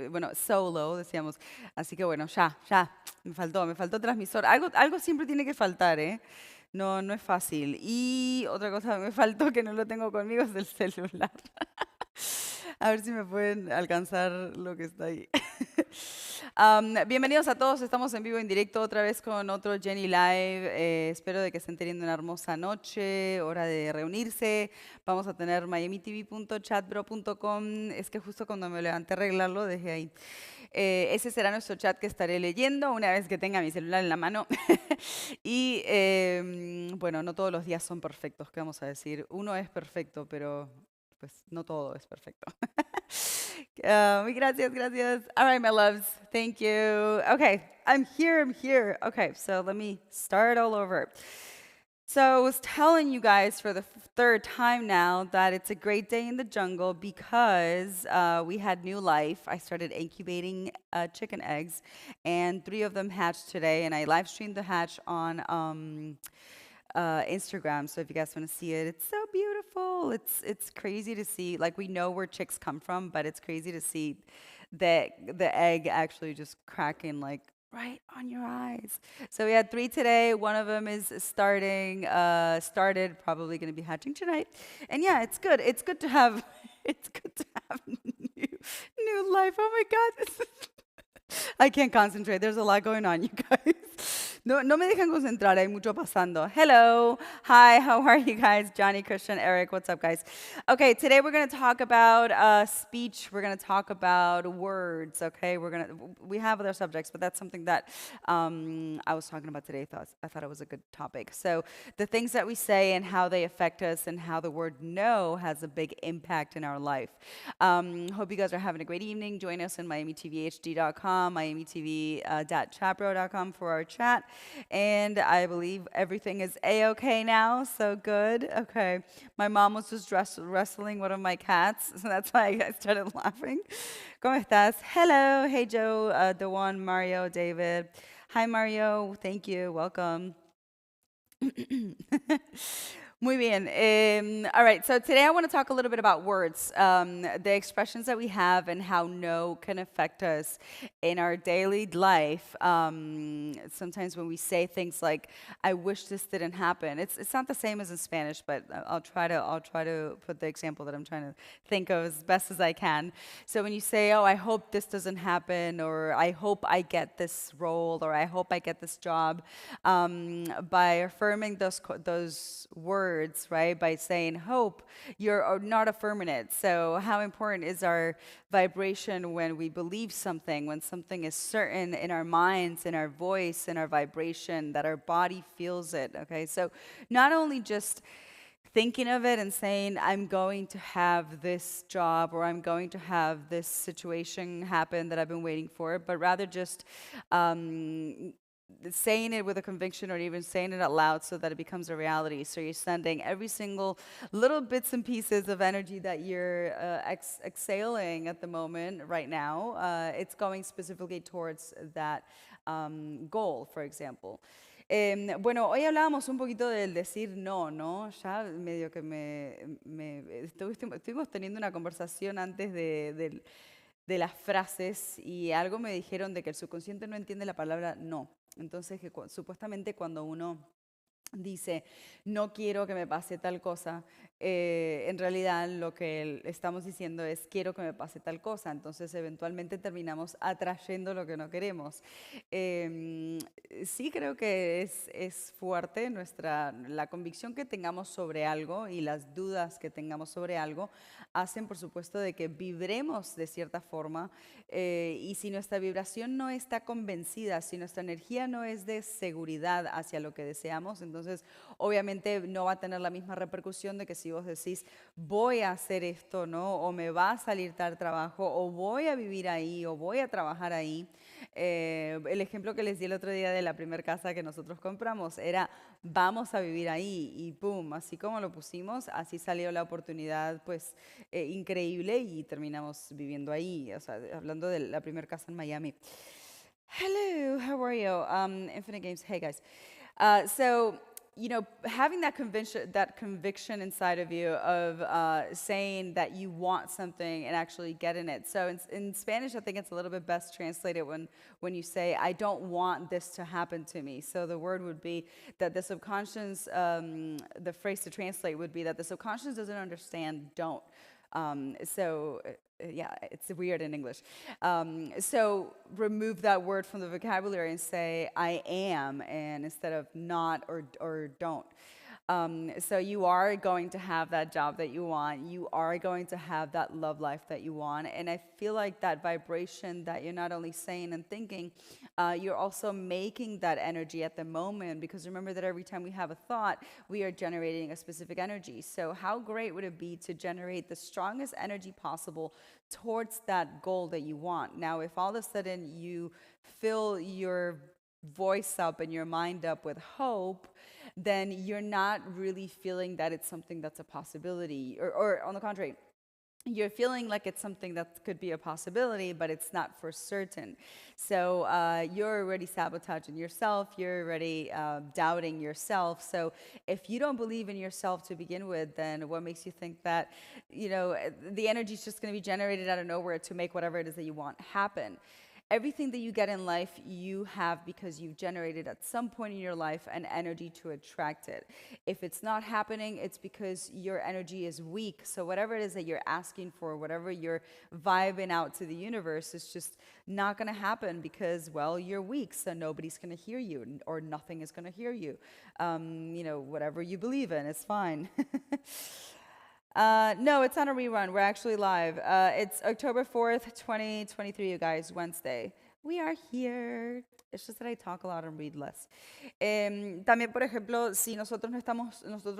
bueno, solo, decíamos. Así que bueno, ya, me faltó transmisor. Algo siempre tiene que faltar, ¿eh? No, no es fácil. Y otra cosa que me faltó que no lo tengo conmigo es el celular. A ver si me pueden alcanzar lo que está ahí. Bienvenidos a todos, estamos en vivo en directo otra vez con otro Jenny Live. Espero de que estén teniendo una hermosa noche, hora de reunirse. Vamos a tener miamitv.chatbro.com. Es que justo cuando me levanté a arreglarlo, dejé ahí. Ese será nuestro chat que estaré leyendo una vez que tenga mi celular en la mano. Y bueno, no todos los días son perfectos, ¿qué vamos a decir? Uno es perfecto, pero pues no todo es perfecto. Gracias, gracias. All right, my loves. Thank you. Okay, I'm here. Okay, so let me start all over. So I was telling you guys for the third time now that it's a great day in the jungle because we had new life. I started incubating chicken eggs, and 3 of them hatched today, and I live streamed the hatch on Instagram. So if you guys want to see it, it's so beautiful. It's crazy to see. Like we know where chicks come from, but it's crazy to see the egg actually just cracking like right on your eyes. So we had 3 today. One of them is started, probably going to be hatching tonight. And yeah, it's good. It's good to have. It's good to have new life. Oh my God. I can't concentrate. There's a lot going on, you guys. No me dejan concentrar. Hay mucho pasando. Hello. Hi. How are you guys? Johnny, Christian, Eric. What's up, guys? Okay. Today we're going to talk about speech. We're going to talk about words. Okay. We have other subjects, but that's something that I was talking about today. I thought it was a good topic. So the things that we say and how they affect us and how the word no has a big impact in our life. Hope you guys are having a great evening. Join us on MiamiTVHD.com, MiamiTV.chatbro.com for our chat. And I believe everything is A-okay now, so good. Okay. My mom was just wrestling one of my cats, so that's why I started laughing. ¿Cómo estás? Hello. Hey, Joe, Dewan, Mario, David. Hi, Mario. Thank you. Welcome. Muy bien. All right, so today I want to talk a little bit about words, the expressions that we have and how no can affect us in our daily life. Sometimes when we say things like, "I wish this didn't happen," it's not the same as in Spanish, but I'll try to put the example that I'm trying to think of as best as I can. So when you say, "Oh, I hope this doesn't happen," or "I hope I get this role," or "I hope I get this job," by affirming those words, right? By saying hope, you're not affirming it. So how important is our vibration when we believe something, when something is certain in our minds, in our voice, in our vibration, that our body feels it, okay? So not only just thinking of it and saying, I'm going to have this job or I'm going to have this situation happen that I've been waiting for, but rather just saying it with a conviction or even saying it out loud so that it becomes a reality. So you're sending every single little bits and pieces of energy that you're exhaling at the moment right now. It's going specifically towards that goal, for example. Bueno, hoy hablábamos un poquito del decir no, ¿no? Ya medio que estuvimos teniendo una conversación antes de las frases y algo me dijeron de que el subconsciente no entiende la palabra no. Entonces, que supuestamente cuando uno dice, no quiero que me pase tal cosa, en realidad lo que estamos diciendo es, quiero que me pase tal cosa. Entonces, eventualmente terminamos atrayendo lo que no queremos. Sí creo que es fuerte la convicción que tengamos sobre algo y las dudas que tengamos sobre algo hacen, por supuesto, de que vibremos de cierta forma y si nuestra vibración no está convencida, si nuestra energía no es de seguridad hacia lo que deseamos, entonces obviamente no va a tener la misma repercusión de que si vos decís voy a hacer esto, ¿no? O me va a salir tal trabajo, o voy a vivir ahí, o voy a trabajar ahí. El ejemplo que les di el otro día de la primera casa que nosotros compramos era vamos a vivir ahí y pum, así como lo pusimos, así salió la oportunidad pues increíble y terminamos viviendo ahí, o sea, hablando de la primera casa en Miami. Hello, how are you? Infinite Games, hey guys. So having that conviction inside of you of saying that you want something and actually getting it. So in Spanish, I think it's a little bit best translated when you say, I don't want this to happen to me. So the word would be that the subconscious, the phrase to translate would be that the subconscious doesn't understand don't. Yeah, it's weird in English. So remove that word from the vocabulary and say I am, and instead of not or don't. So you are going to have that job that you want. You are going to have that love life that you want. And I feel like that vibration that you're not only saying and thinking, you're also making that energy at the moment. Because remember that every time we have a thought, we are generating a specific energy. So how great would it be to generate the strongest energy possible towards that goal that you want? Now, if all of a sudden you fill your voice up and your mind up with hope, then you're not really feeling that it's something that's a possibility. Or on the contrary, you're feeling like it's something that could be a possibility, but it's not for certain. So you're already sabotaging yourself. You're already doubting yourself. So if you don't believe in yourself to begin with, then what makes you think that, the energy is just going to be generated out of nowhere to make whatever it is that you want happen? Everything that you get in life, you have because you've generated at some point in your life an energy to attract it. If it's not happening, it's because your energy is weak. So whatever it is that you're asking for, whatever you're vibing out to the universe, is just not going to happen because, well, you're weak. So nobody's going to hear you, or nothing is going to hear you. Whatever you believe in, it's fine. No, it's not a rerun. We're actually live. It's October 4th, 2023, you guys, Wednesday. We are here. It's just that I talk a lot and read less. También, por ejemplo, si nosotros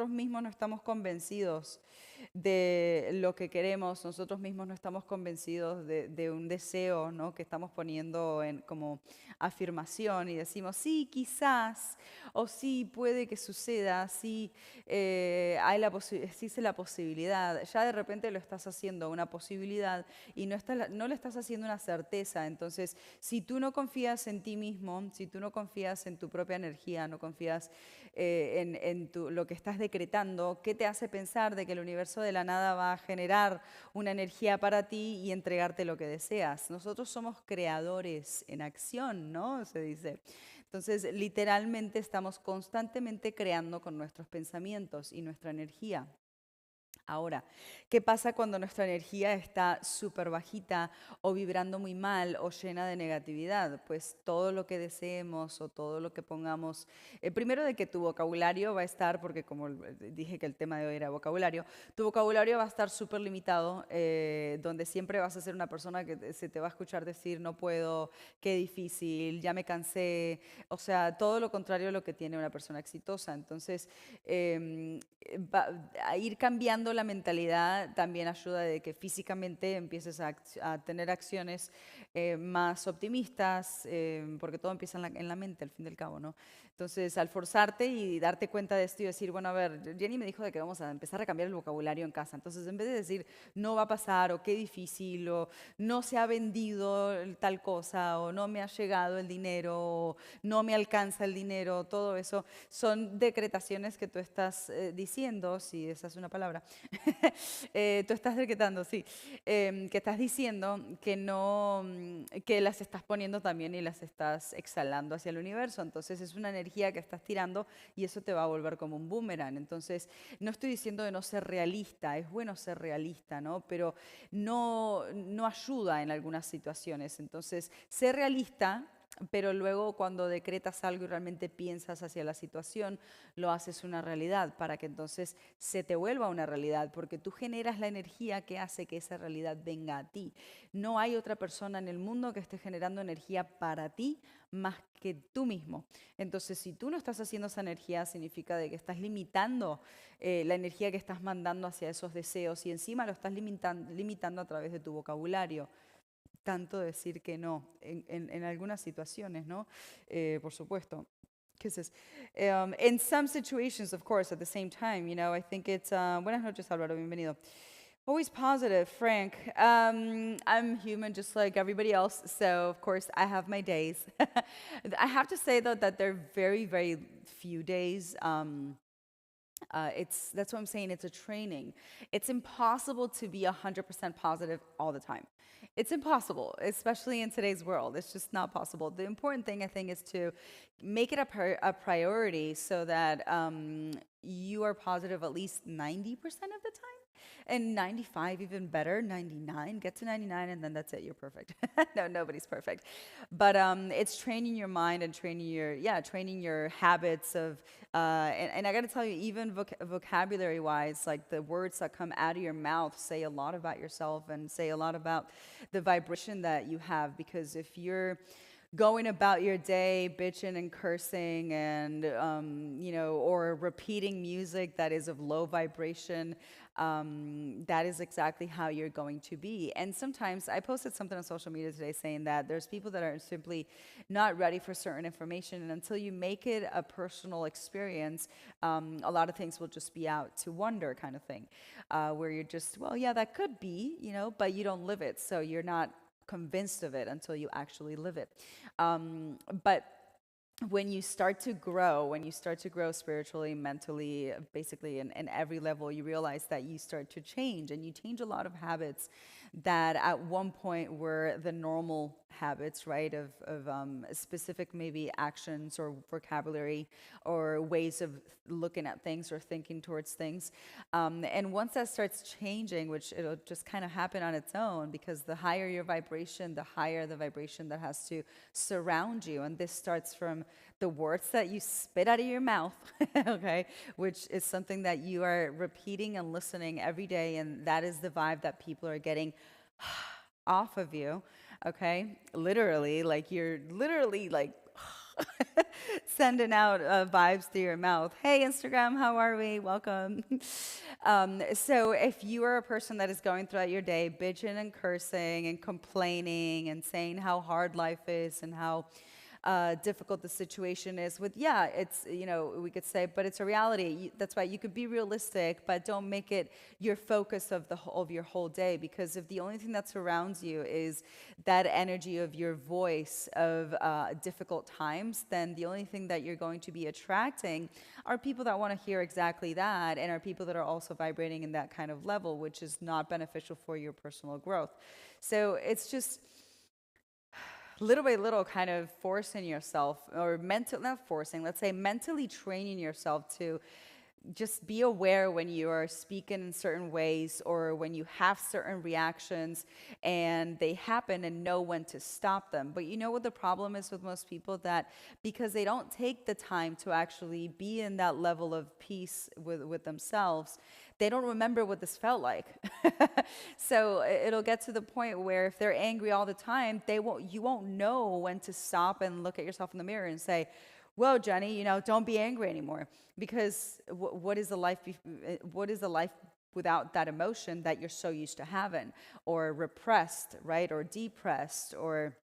mismos no estamos convencidos de lo que queremos, nosotros mismos no estamos convencidos de un deseo, ¿no?, que estamos poniendo en como afirmación y decimos, sí, quizás, o sí, puede que suceda, sí, existe la posibilidad. Ya de repente lo estás haciendo una posibilidad y no le estás haciendo una certeza. Entonces, si tú no confías en ti mismo, si tú no confías en tu propia energía, no confías en lo que estás decretando, ¿qué te hace pensar de que el universo de la nada va a generar una energía para ti y entregarte lo que deseas? Nosotros somos creadores en acción, ¿no? Se dice. Entonces, literalmente estamos constantemente creando con nuestros pensamientos y nuestra energía. Ahora, ¿qué pasa cuando nuestra energía está súper bajita o vibrando muy mal o llena de negatividad? Pues todo lo que deseemos o todo lo que pongamos, primero de que tu vocabulario va a estar, porque como dije que el tema de hoy era vocabulario, tu vocabulario va a estar súper limitado, donde siempre vas a ser una persona que se te va a escuchar decir, no puedo, qué difícil, ya me cansé, o sea, todo lo contrario a lo que tiene una persona exitosa. Entonces, a ir cambiando la mentalidad también ayuda de que físicamente empieces a tener acciones más optimistas, porque todo empieza en la mente, al fin del cabo, ¿no? Entonces, al forzarte y darte cuenta de esto y decir, bueno, a ver, Jenny me dijo de que vamos a empezar a cambiar el vocabulario en casa. Entonces, en vez de decir, no va a pasar, o qué difícil, o no se ha vendido tal cosa, o no me ha llegado el dinero, o no me alcanza el dinero, todo eso son decretaciones que tú estás diciendo, si esa es una palabra, tú estás decretando, sí, que estás diciendo que no, que las estás poniendo también y las estás exhalando hacia el universo. Entonces es una energía que estás tirando y eso te va a volver como un boomerang. Entonces no estoy diciendo de no ser realista, es bueno ser realista, ¿no? Pero no ayuda en algunas situaciones. Entonces, ser realista, pero luego cuando decretas algo y realmente piensas hacia la situación, lo haces una realidad para que entonces se te vuelva una realidad, porque tú generas la energía que hace que esa realidad venga a ti. No hay otra persona en el mundo que esté generando energía para ti más que tú mismo. Entonces, si tú no estás haciendo esa energía, significa de que estás limitando la energía que estás mandando hacia esos deseos y encima lo estás limitando a través de tu vocabulario. Tanto decir que no en algunas situaciones, ¿no? Por supuesto. Kisses. In some situations, of course, at the same time, I think it's... buenas noches, Álvaro, bienvenido. Always positive, Frank. I'm human just like everybody else, so of course I have my days. I have to say though that they're very, very few days. It's that's what I'm saying. It's a training. It's impossible to be 100% positive all the time. It's impossible, especially in today's world. It's just not possible. The important thing I think is to make it a priority so that you are positive at least 90% of the time. And 95 even better, 99, get to 99 and then that's it, you're perfect. No, nobody's perfect. But it's training your mind and training your, yeah, training your habits of, and I gotta tell you, even vocabulary wise, like the words that come out of your mouth say a lot about yourself and say a lot about the vibration that you have. Because if you're going about your day bitching and cursing and or repeating music that is of low vibration, that is exactly how you're going to be. And sometimes I posted something on social media today saying that there's people that are simply not ready for certain information, and until you make it a personal experience, a lot of things will just be out to wonder kind of thing, where you're just, well, yeah, that could be, but you don't live it, so you're not convinced of it until you actually live it. But when you start to grow spiritually, mentally, basically in every level, you realize that you start to change and you change a lot of habits that at one point were the normal habits, right? Of specific maybe actions or vocabulary or ways of looking at things or thinking towards things. And once that starts changing, which it'll just kind of happen on its own, because the higher your vibration, the higher the vibration that has to surround you. And this starts from the words that you spit out of your mouth, okay, which is something that you are repeating and listening every day. And that is the vibe that people are getting off of you, okay? Literally, like you're literally like sending out vibes to your mouth. Hey, Instagram, how are we? Welcome. So if you are a person that is going throughout your day bitching and cursing and complaining and saying how hard life is and how difficult the situation is with, yeah, it's, we could say, but it's a reality. That's why you could be realistic, but don't make it your focus of of your whole day. Because if the only thing that surrounds you is that energy of your voice of difficult times, then the only thing that you're going to be attracting are people that want to hear exactly that, and are people that are also vibrating in that kind of level, which is not beneficial for your personal growth. So it's just little by little kind of forcing yourself, or mental, not forcing, let's say mentally training yourself to just be aware when you are speaking in certain ways or when you have certain reactions and they happen, and know when to stop them. But you know what the problem is with most people? That because they don't take the time to actually be in that level of peace with themselves, they don't remember what this felt like. So it'll get to the point where if they're angry all the time, you won't know when to stop and look at yourself in the mirror and say, whoa, Jenny, don't be angry anymore. Because what is the life? What is the life without that emotion that you're so used to having, or repressed, right, or depressed, or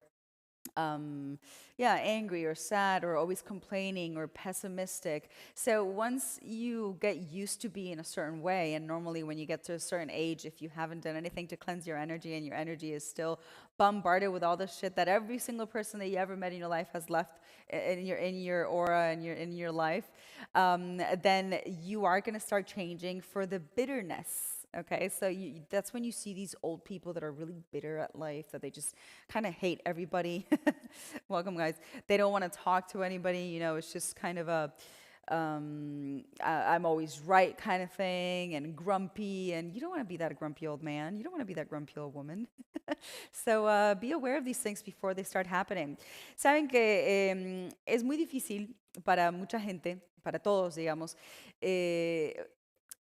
yeah, angry or sad or always complaining or pessimistic. So once you get used to being a certain way, and normally when you get to a certain age, if you haven't done anything to cleanse your energy and your energy is still bombarded with all the shit that every single person that you ever met in your life has left in your aura and in your life, then you are going to start changing for the bitterness. Okay, so that's when you see these old people that are really bitter at life, that they just kind of hate everybody. Welcome, guys. They don't want to talk to anybody. It's just kind of a I'm always right kind of thing, and grumpy. And you don't want to be that grumpy old man. You don't want to be that grumpy old woman. So be aware of these things before they start happening. Saben que es muy difícil para mucha gente, para todos, digamos,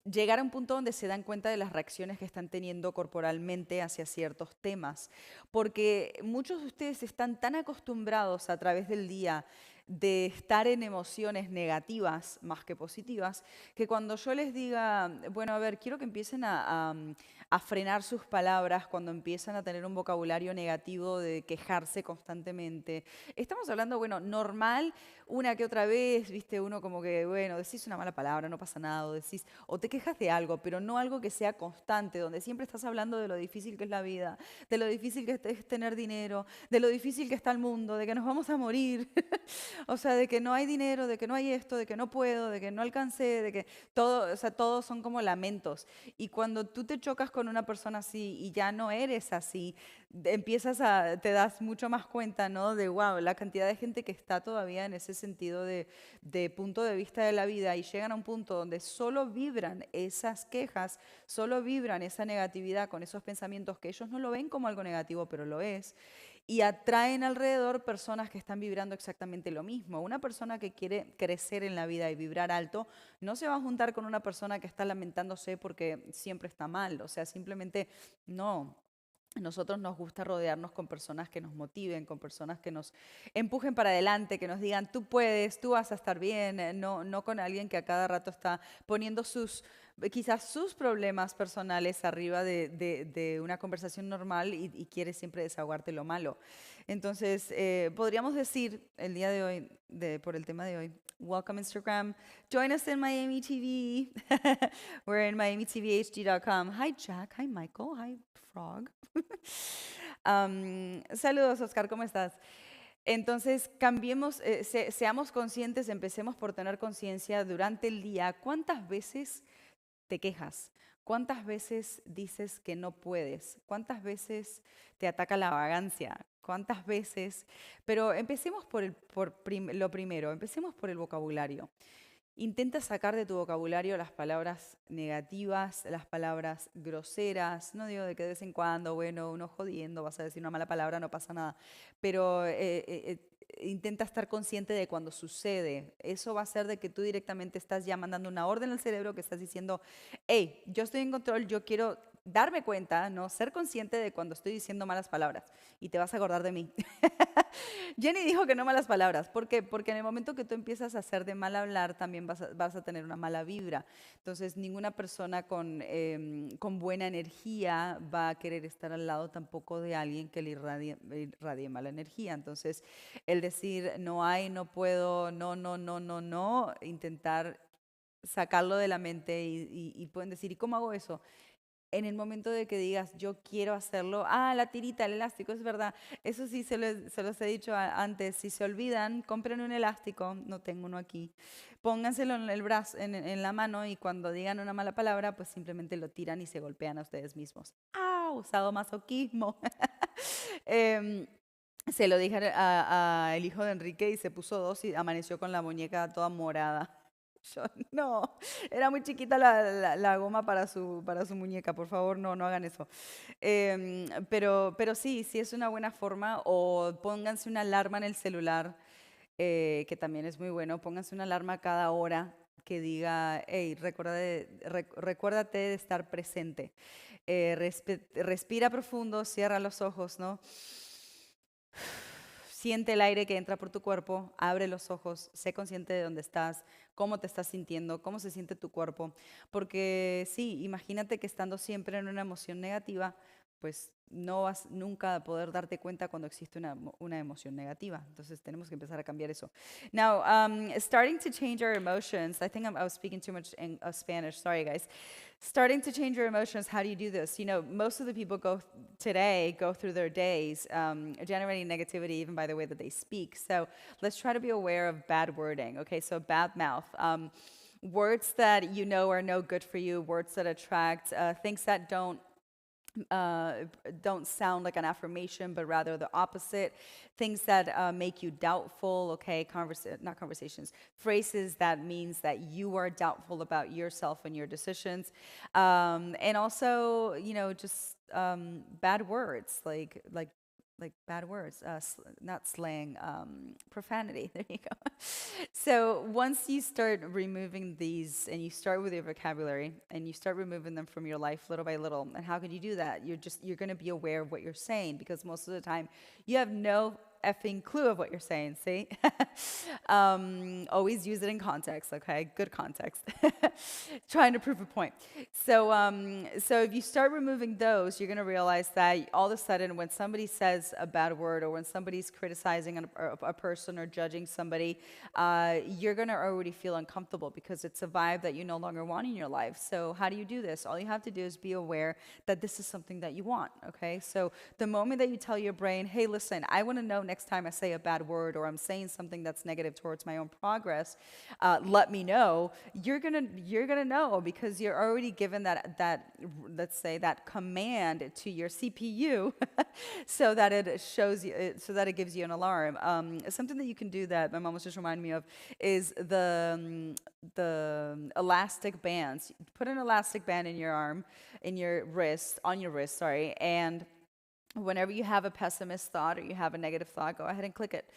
llegar a un punto donde se dan cuenta de las reacciones que están teniendo corporalmente hacia ciertos temas, porque muchos de ustedes están tan acostumbrados a través del día de estar en emociones negativas más que positivas, que cuando yo les diga, bueno, a ver, quiero que empiecen a frenar sus palabras cuando empiezan a tener un vocabulario negativo de quejarse constantemente. Estamos hablando, bueno, normal, una que otra vez, viste, uno como que, bueno, decís una mala palabra, no pasa nada, o decís, o te quejas de algo, pero no algo que sea constante, donde siempre estás hablando de lo difícil que es la vida, de lo difícil que es tener dinero, de lo difícil que está el mundo, de que nos vamos a morir, o sea, de que no hay dinero, de que no hay esto, de que no puedo, de que no alcancé, de que todo, o sea, todos son como lamentos. Y cuando tú te chocas con una persona así y ya no eres así, te das mucho más cuenta, ¿no? De, wow, la cantidad de gente que está todavía en ese sentido de punto de vista de la vida y llegan a un punto donde solo vibran esas quejas, solo vibran esa negatividad con esos pensamientos que ellos no lo ven como algo negativo, pero lo es. Y atraen alrededor personas que están vibrando exactamente lo mismo. Una persona que quiere crecer en la vida y vibrar alto no se va a juntar con una persona que está lamentándose porque siempre está mal. O sea, simplemente no. Nosotros nos gusta rodearnos con personas que nos motiven, con personas que nos empujen para adelante, que nos digan, tú puedes, tú vas a estar bien, no con alguien que a cada rato está poniendo quizás sus problemas personales arriba de una conversación normal y quiere siempre desahogarte lo malo. Entonces, podríamos decir el día de hoy, por el tema de hoy, welcome Instagram, join us in Miami TV. We're in miamitvhd.com. Hi Jack, hi Michael, hi Frog. Saludos, Oscar, ¿cómo estás? Entonces, cambiemos, seamos conscientes, empecemos por tener conciencia durante el día. ¿Cuántas veces te quejas? ¿Cuántas veces dices que no puedes? ¿Cuántas veces te ataca la vagancia? ¿Cuántas veces? Pero empecemos lo primero, empecemos por el vocabulario. Intenta sacar de tu vocabulario las palabras negativas, las palabras groseras. No digo de que de vez en cuando, bueno, uno jodiendo, vas a decir una mala palabra, no pasa nada. Pero intenta estar consciente de cuando sucede. Eso va a ser de que tú directamente estás ya mandando una orden al cerebro que estás diciendo, hey, yo estoy en control, yo quiero darme cuenta, ¿no? Ser consciente de cuando estoy diciendo malas palabras y te vas a acordar de mí. Jenny dijo que no malas palabras. ¿Por qué? Porque en el momento que tú empiezas a hacer de mal hablar, también vas a tener una mala vibra. Entonces, ninguna persona con buena energía va a querer estar al lado tampoco de alguien que le irradie mala energía. Entonces, el decir no hay, no puedo, no, no, no, no, no, intentar sacarlo de la mente y pueden decir, ¿y cómo hago eso? En el momento de que digas, yo quiero hacerlo, la tirita, el elástico, es verdad. Eso sí se los he dicho antes. Si se olvidan, compren un elástico, no tengo uno aquí. Pónganselo en el brazo, en la mano y cuando digan una mala palabra, pues simplemente lo tiran y se golpean a ustedes mismos. Usado masoquismo. Em, Se lo dije al hijo de Enrique y se puso dos y amaneció con la muñeca toda morada. Yo, no, era muy chiquita la goma para su muñeca, por favor, no hagan eso. Pero sí es una buena forma, o pónganse una alarma en el celular, que también es muy bueno, pónganse una alarma cada hora que diga, hey, recuérdate de estar presente. Respira profundo, cierra los ojos, ¿no? Siente el aire que entra por tu cuerpo, abre los ojos, sé consciente de dónde estás, cómo te estás sintiendo, cómo se siente tu cuerpo. Porque sí, imagínate que estando siempre en una emoción negativa, pues no vas nunca a poder darte cuenta cuando existe una emoción negativa. Entonces tenemos que empezar a cambiar eso. Now, starting to change our emotions, I think I was speaking too much in Spanish, sorry guys. Starting to change your emotions, how do you do this? You know, most of the people today go through their days generating negativity even by the way that they speak. So let's try to be aware of bad wording. Okay, so bad mouth. Words that you know are no good for you, words that attract, things that don't sound like an affirmation, but rather the opposite. Things that make you doubtful, okay, not conversations, phrases that means that you are doubtful about yourself and your decisions. And also, you know, just bad words, like bad words, not slang, profanity. There you go. So once you start removing these, and you start with your vocabulary, and you start removing them from your life little by little, and how can you do that? You're going to be aware of what you're saying, because most of the time you have no effing clue of what you're saying, see? Always use it in context, okay? Good context. Trying to prove a point. So if you start removing those, you're going to realize that all of a sudden when somebody says a bad word or when somebody's criticizing a person or judging somebody, you're going to already feel uncomfortable because it's a vibe that you no longer want in your life. So how do you do this? All you have to do is be aware that this is something that you want, okay? So the moment that you tell your brain, hey, listen, I want to know next time I say a bad word or I'm saying something that's negative towards my own progress, let me know. You're gonna know because you're already given that let's say that command to your CPU, so that it shows you, so that it gives you an alarm. Something that you can do that my mom was just reminding me of is the elastic bands. Put an elastic band in your arm, in your wrist, on your wrist, sorry, and whenever you have a pessimist thought or you have a negative thought, go ahead and click it.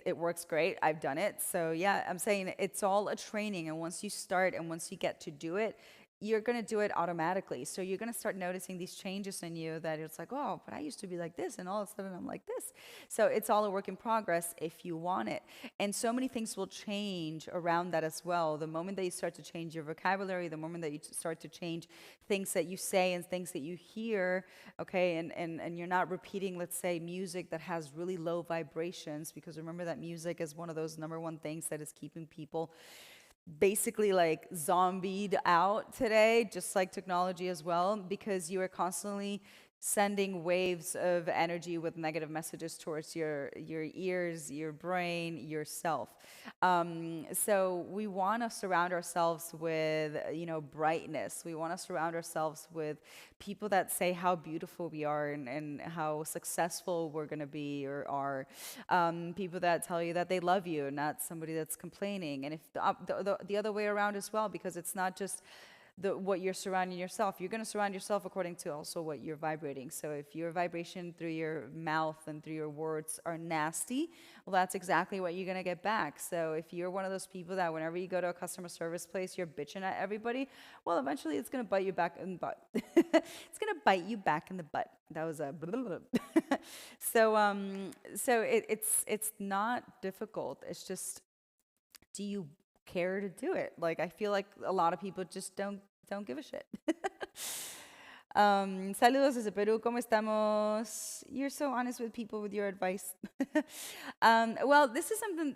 It works great. I've done it. So yeah, I'm saying it's all a training. And once you start and once you get to do it, you're going to do it automatically. So you're going to start noticing these changes in you that it's like, oh, but I used to be like this. And all of a sudden I'm like this. So it's all a work in progress if you want it. And so many things will change around that as well. The moment that you start to change your vocabulary, the moment that you start to change things that you say and things that you hear, okay, and you're not repeating, let's say, music that has really low vibrations, because remember that music is one of those number one things that is keeping people basically like zombied out today, just like technology as well, because you are constantly sending waves of energy with negative messages towards your ears, your brain, yourself. So we want to surround ourselves with, brightness. We want to surround ourselves with people that say how beautiful we are and how successful we're going to be or are. People that tell you that they love you, not somebody that's complaining. And if the other way around as well, because it's not just what you're surrounding yourself. You're going to surround yourself according to also what you're vibrating. So if your vibration through your mouth and through your words are nasty, well, that's exactly what you're going to get back. So if you're one of those people that whenever you go to a customer service place, you're bitching at everybody, well, eventually it's going to bite you back in the butt. It's going to bite you back in the butt. That was a it's not difficult. It's just, do you care to do it? Like, I feel like a lot of people just don't give a shit. Saludos desde Perú, ¿cómo estamos? You're so honest with people with your advice. Well, this is something,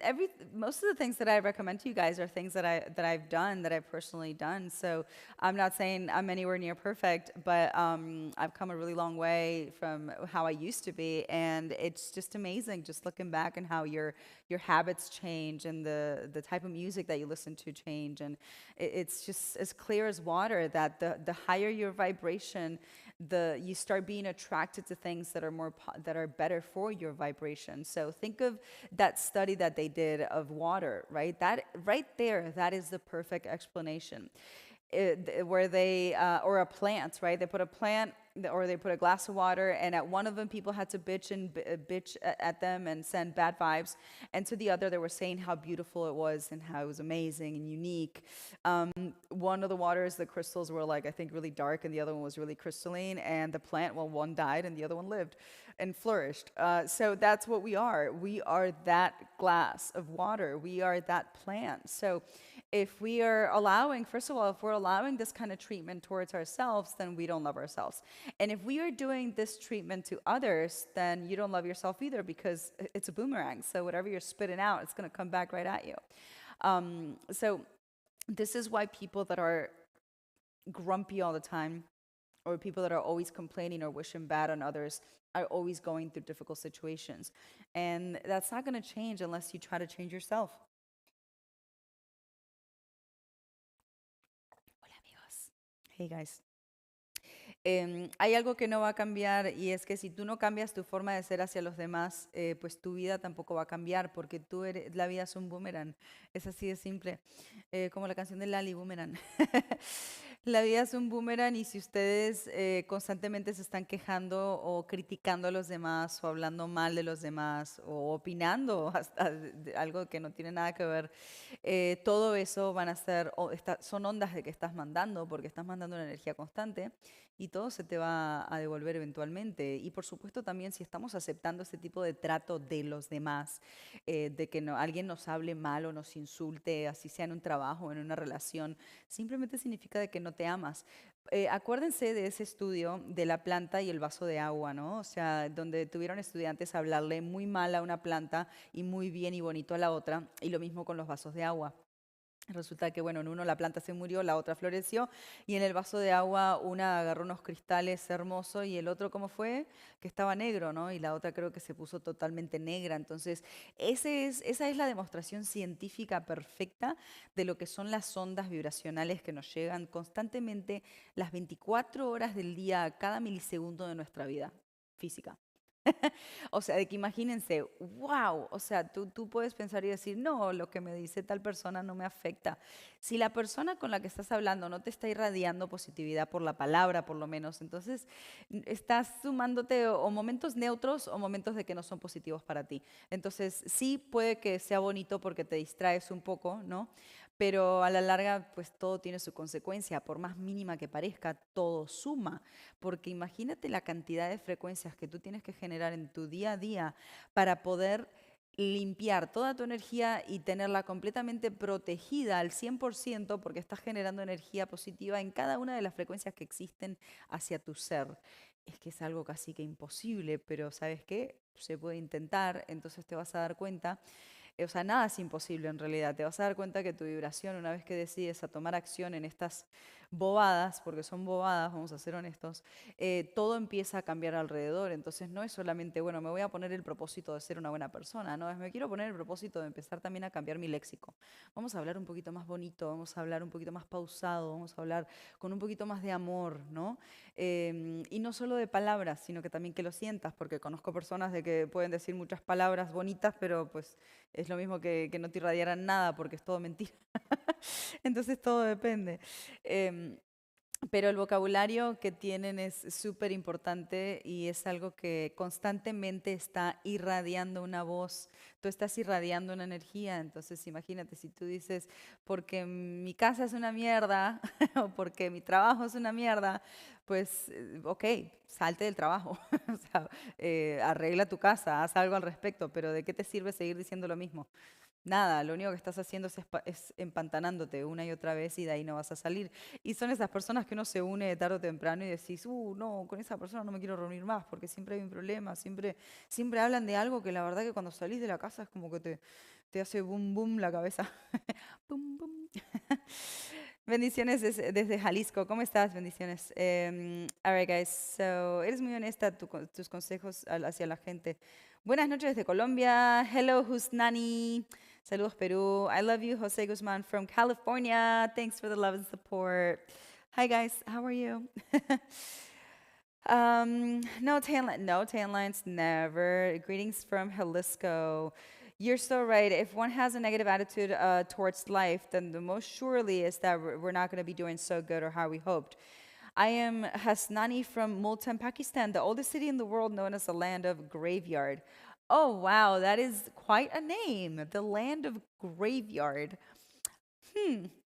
most of the things that I recommend to you guys are things that I've done, that I've personally done. So I'm not saying I'm anywhere near perfect, but I've come a really long way from how I used to be, and it's just amazing just looking back and how your habits change and the type of music that you listen to change, and it's just as clear as water that the higher your vibration, you start being attracted to things that are better for your vibration. So think of that study that they did of water, right? That right there, that is the perfect explanation. Where they or a plant, right? They put a plant or they put a glass of water, and at one of them people had to bitch at them and send bad vibes, and to the other they were saying how beautiful it was and how it was amazing and unique. One of the waters, the crystals were like, I think, really dark, and the other one was really crystalline, and the plant, well, one died and the other one lived and flourished. So that's what we are. We are that glass of water. We are that plant. So if we are allowing, first of all, if we're allowing this kind of treatment towards ourselves, then we don't love ourselves. And if we are doing this treatment to others, then you don't love yourself either, because it's a boomerang. So whatever you're spitting out, it's going to come back right at you. So this is why people that are grumpy all the time, or people that are always complaining or wishing bad on others, are always going through difficult situations. And that's not going to change unless you try to change yourself. Hey guys. Hay algo que no va a cambiar, y es que si tú no cambias tu forma de ser hacia los demás, pues tu vida tampoco va a cambiar, porque la vida es un boomerang. Es así de simple. Como la canción de Lali, Boomerang. La vida es un boomerang, y si ustedes constantemente se están quejando o criticando a los demás o hablando mal de los demás o opinando hasta algo que no tiene nada que ver, todo eso van a ser, son ondas de que estás mandando, porque estás mandando una energía constante, y bonito se te va a devolver eventualmente. Y por supuesto también si estamos aceptando este tipo de trato de los demás, de que no, alguien nos hable mal o nos insulte, así sea en un trabajo o en una relación, simplemente significa de que no te amas. Acuérdense de ese estudio de la planta y el vaso de agua, ¿no? O sea, donde tuvieron estudiantes hablarle muy mal a una planta y muy bien y bonito a la otra, y lo mismo con los vasos de agua. Resulta que, bueno, en uno la planta se murió, la otra floreció, y en el vaso de agua una agarró unos cristales hermosos y el otro, ¿cómo fue? Que estaba negro, ¿no? Y la otra creo que se puso totalmente negra. Entonces, esa es la demostración científica perfecta de lo que son las ondas vibracionales que nos llegan constantemente las 24 horas del día, cada milisegundo de nuestra vida física. O sea, de que imagínense, wow, o sea, tú puedes pensar y decir, no, lo que me dice tal persona no me afecta. Si la persona con la que estás hablando no te está irradiando positividad por la palabra, por lo menos, entonces estás sumándote o momentos neutros o momentos de que no son positivos para ti. Entonces, sí puede que sea bonito porque te distraes un poco, ¿no? Pero a la larga, pues todo tiene su consecuencia, por más mínima que parezca, todo suma. Porque imagínate la cantidad de frecuencias que tú tienes que generar en tu día a día para poder limpiar toda tu energía y tenerla completamente protegida al 100% porque estás generando energía positiva en cada una de las frecuencias que existen hacia tu ser. Es que es algo casi que imposible, pero ¿sabes qué? Se puede intentar, entonces te vas a dar cuenta. O sea, nada es imposible en realidad. Te vas a dar cuenta que tu vibración, una vez que decides a tomar acción en estas bobadas, porque son bobadas, vamos a ser honestos, todo empieza a cambiar alrededor. Entonces no es solamente, bueno, me voy a poner el propósito de ser una buena persona, no, es me quiero poner el propósito de empezar también a cambiar mi léxico. Vamos a hablar un poquito más bonito, vamos a hablar un poquito más pausado, vamos a hablar con un poquito más de amor, ¿no? Y no solo de palabras, sino que también que lo sientas, porque conozco personas de que pueden decir muchas palabras bonitas, pero pues es lo mismo que no te irradiaran nada porque es todo mentira. Entonces todo depende. Em, pero el vocabulario que tienen es súper importante y es algo que constantemente está irradiando una voz. Tú estás irradiando una energía. Entonces imagínate si tú dices, porque mi casa es una mierda o porque mi trabajo es una mierda, pues ok, salte del trabajo. O sea, arregla tu casa, haz algo al respecto, pero ¿de qué te sirve seguir diciendo lo mismo? Nada, lo único que estás haciendo es empantanándote una y otra vez y de ahí no vas a salir. Y son esas personas que uno se une tarde o temprano y decís, no, con esa persona no me quiero reunir más porque siempre hay un problema, siempre hablan de algo que la verdad que cuando salís de la casa es como que te hace boom, boom la cabeza. Boom, boom. Bendiciones desde Jalisco. ¿Cómo estás? Bendiciones. All right, guys. So, eres muy honesta tus consejos hacia la gente. Buenas noches desde Colombia. Hello, Husnani. Saludos, Perú. I love you, Jose Guzman from California. Thanks for the love and support. Hi, guys. How are you? No tan lines, never. Greetings from Jalisco. You're so right. If one has a negative attitude towards life, then the most surely is that we're not going to be doing so good or how we hoped. I am Hasnani from Multan, Pakistan, the oldest city in the world known as the land of graveyard. Oh, wow, that is quite a name, the land of graveyard.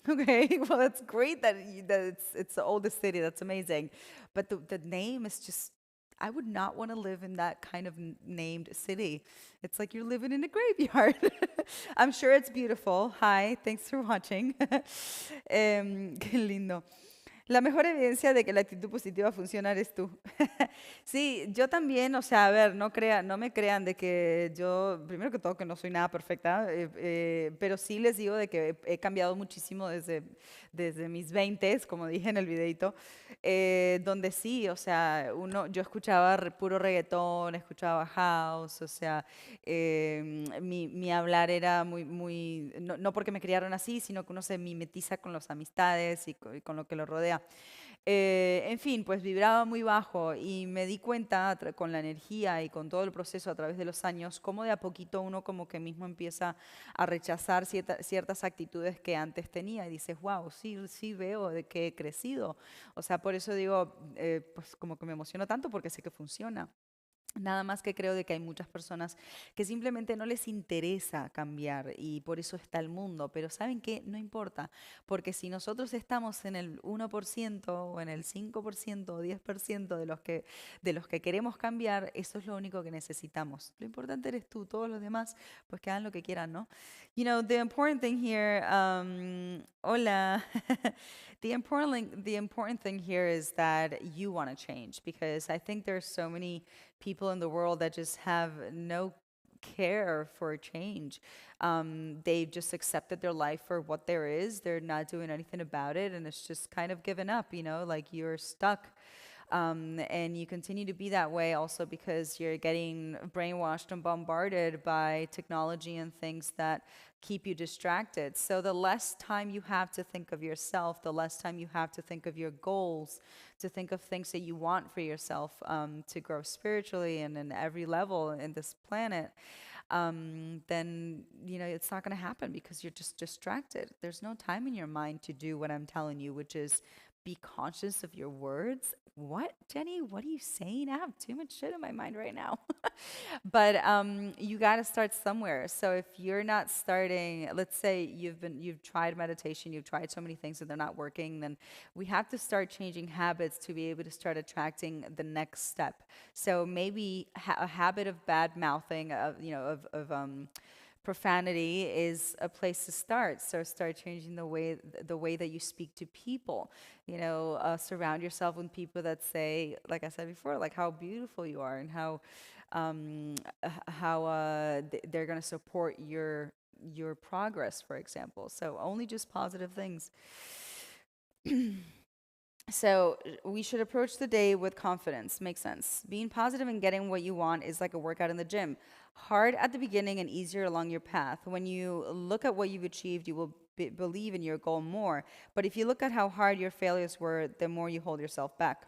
Okay, well, that's great that it's the oldest city. That's amazing. But the name is just, I would not want to live in that kind of named city. It's like you're living in a graveyard. I'm sure it's beautiful. Hi, thanks for watching. Qué lindo. La mejor evidencia de que la actitud positiva funciona eres tú. Sí, yo también, o sea, a ver, no me crean de que yo, primero que todo, que no soy nada perfecta, pero sí les digo de que he cambiado muchísimo desde mis 20, como dije en el videito, donde sí, o sea, yo escuchaba puro reggaetón, escuchaba house, o sea, mi hablar era no porque me criaron así, sino que uno se mimetiza con las amistades y con lo que lo rodea. En fin, pues vibraba muy bajo y me di cuenta con la energía y con todo el proceso a través de los años, cómo de a poquito uno como que mismo empieza a rechazar ciertas actitudes que antes tenía y dices, wow, sí, sí veo de que he crecido. O sea, por eso digo, pues como que me emociono tanto porque sé que funciona. Nada más que creo de que hay muchas personas que simplemente no les interesa cambiar y por eso está el mundo. Pero ¿saben qué? No importa, porque si nosotros estamos en el 1% o en el 5% o 10% de los que queremos cambiar, eso es lo único que necesitamos. Lo importante eres tú, todos los demás pues que hagan lo que quieran, ¿no? The important thing here, hola. The important thing here is that you want to change because I think there's so many people in the world that just have no care for change. They've just accepted their life for what there is. They're not doing anything about it, and it's just kind of given up, like you're stuck. And you continue to be that way also because you're getting brainwashed and bombarded by technology and things that keep you distracted. So the less time you have to think of yourself, the less time you have to think of your goals, to think of things that you want for yourself, to grow spiritually and in every level in this planet, then it's not going to happen because you're just distracted. There's no time in your mind to do what I'm telling you, which is be conscious of your words. What, Jenny? What are you saying? I have too much shit in my mind right now. But you got to start somewhere. So if you're not starting, let's say you've tried meditation, you've tried so many things and they're not working, then we have to start changing habits to be able to start attracting the next step. So maybe a habit of bad mouthing, of profanity is a place to start. So start changing the way that you speak to people. Surround yourself with people that say, like I said before, like how beautiful you are and how they're going to support your progress, for example. So only just positive things. So we should approach the day with confidence. Makes sense. Being positive and getting what you want is like a workout in the gym. Hard at the beginning and easier along your path. When you look at what you've achieved, you will believe in your goal more. But if you look at how hard your failures were, the more you hold yourself back.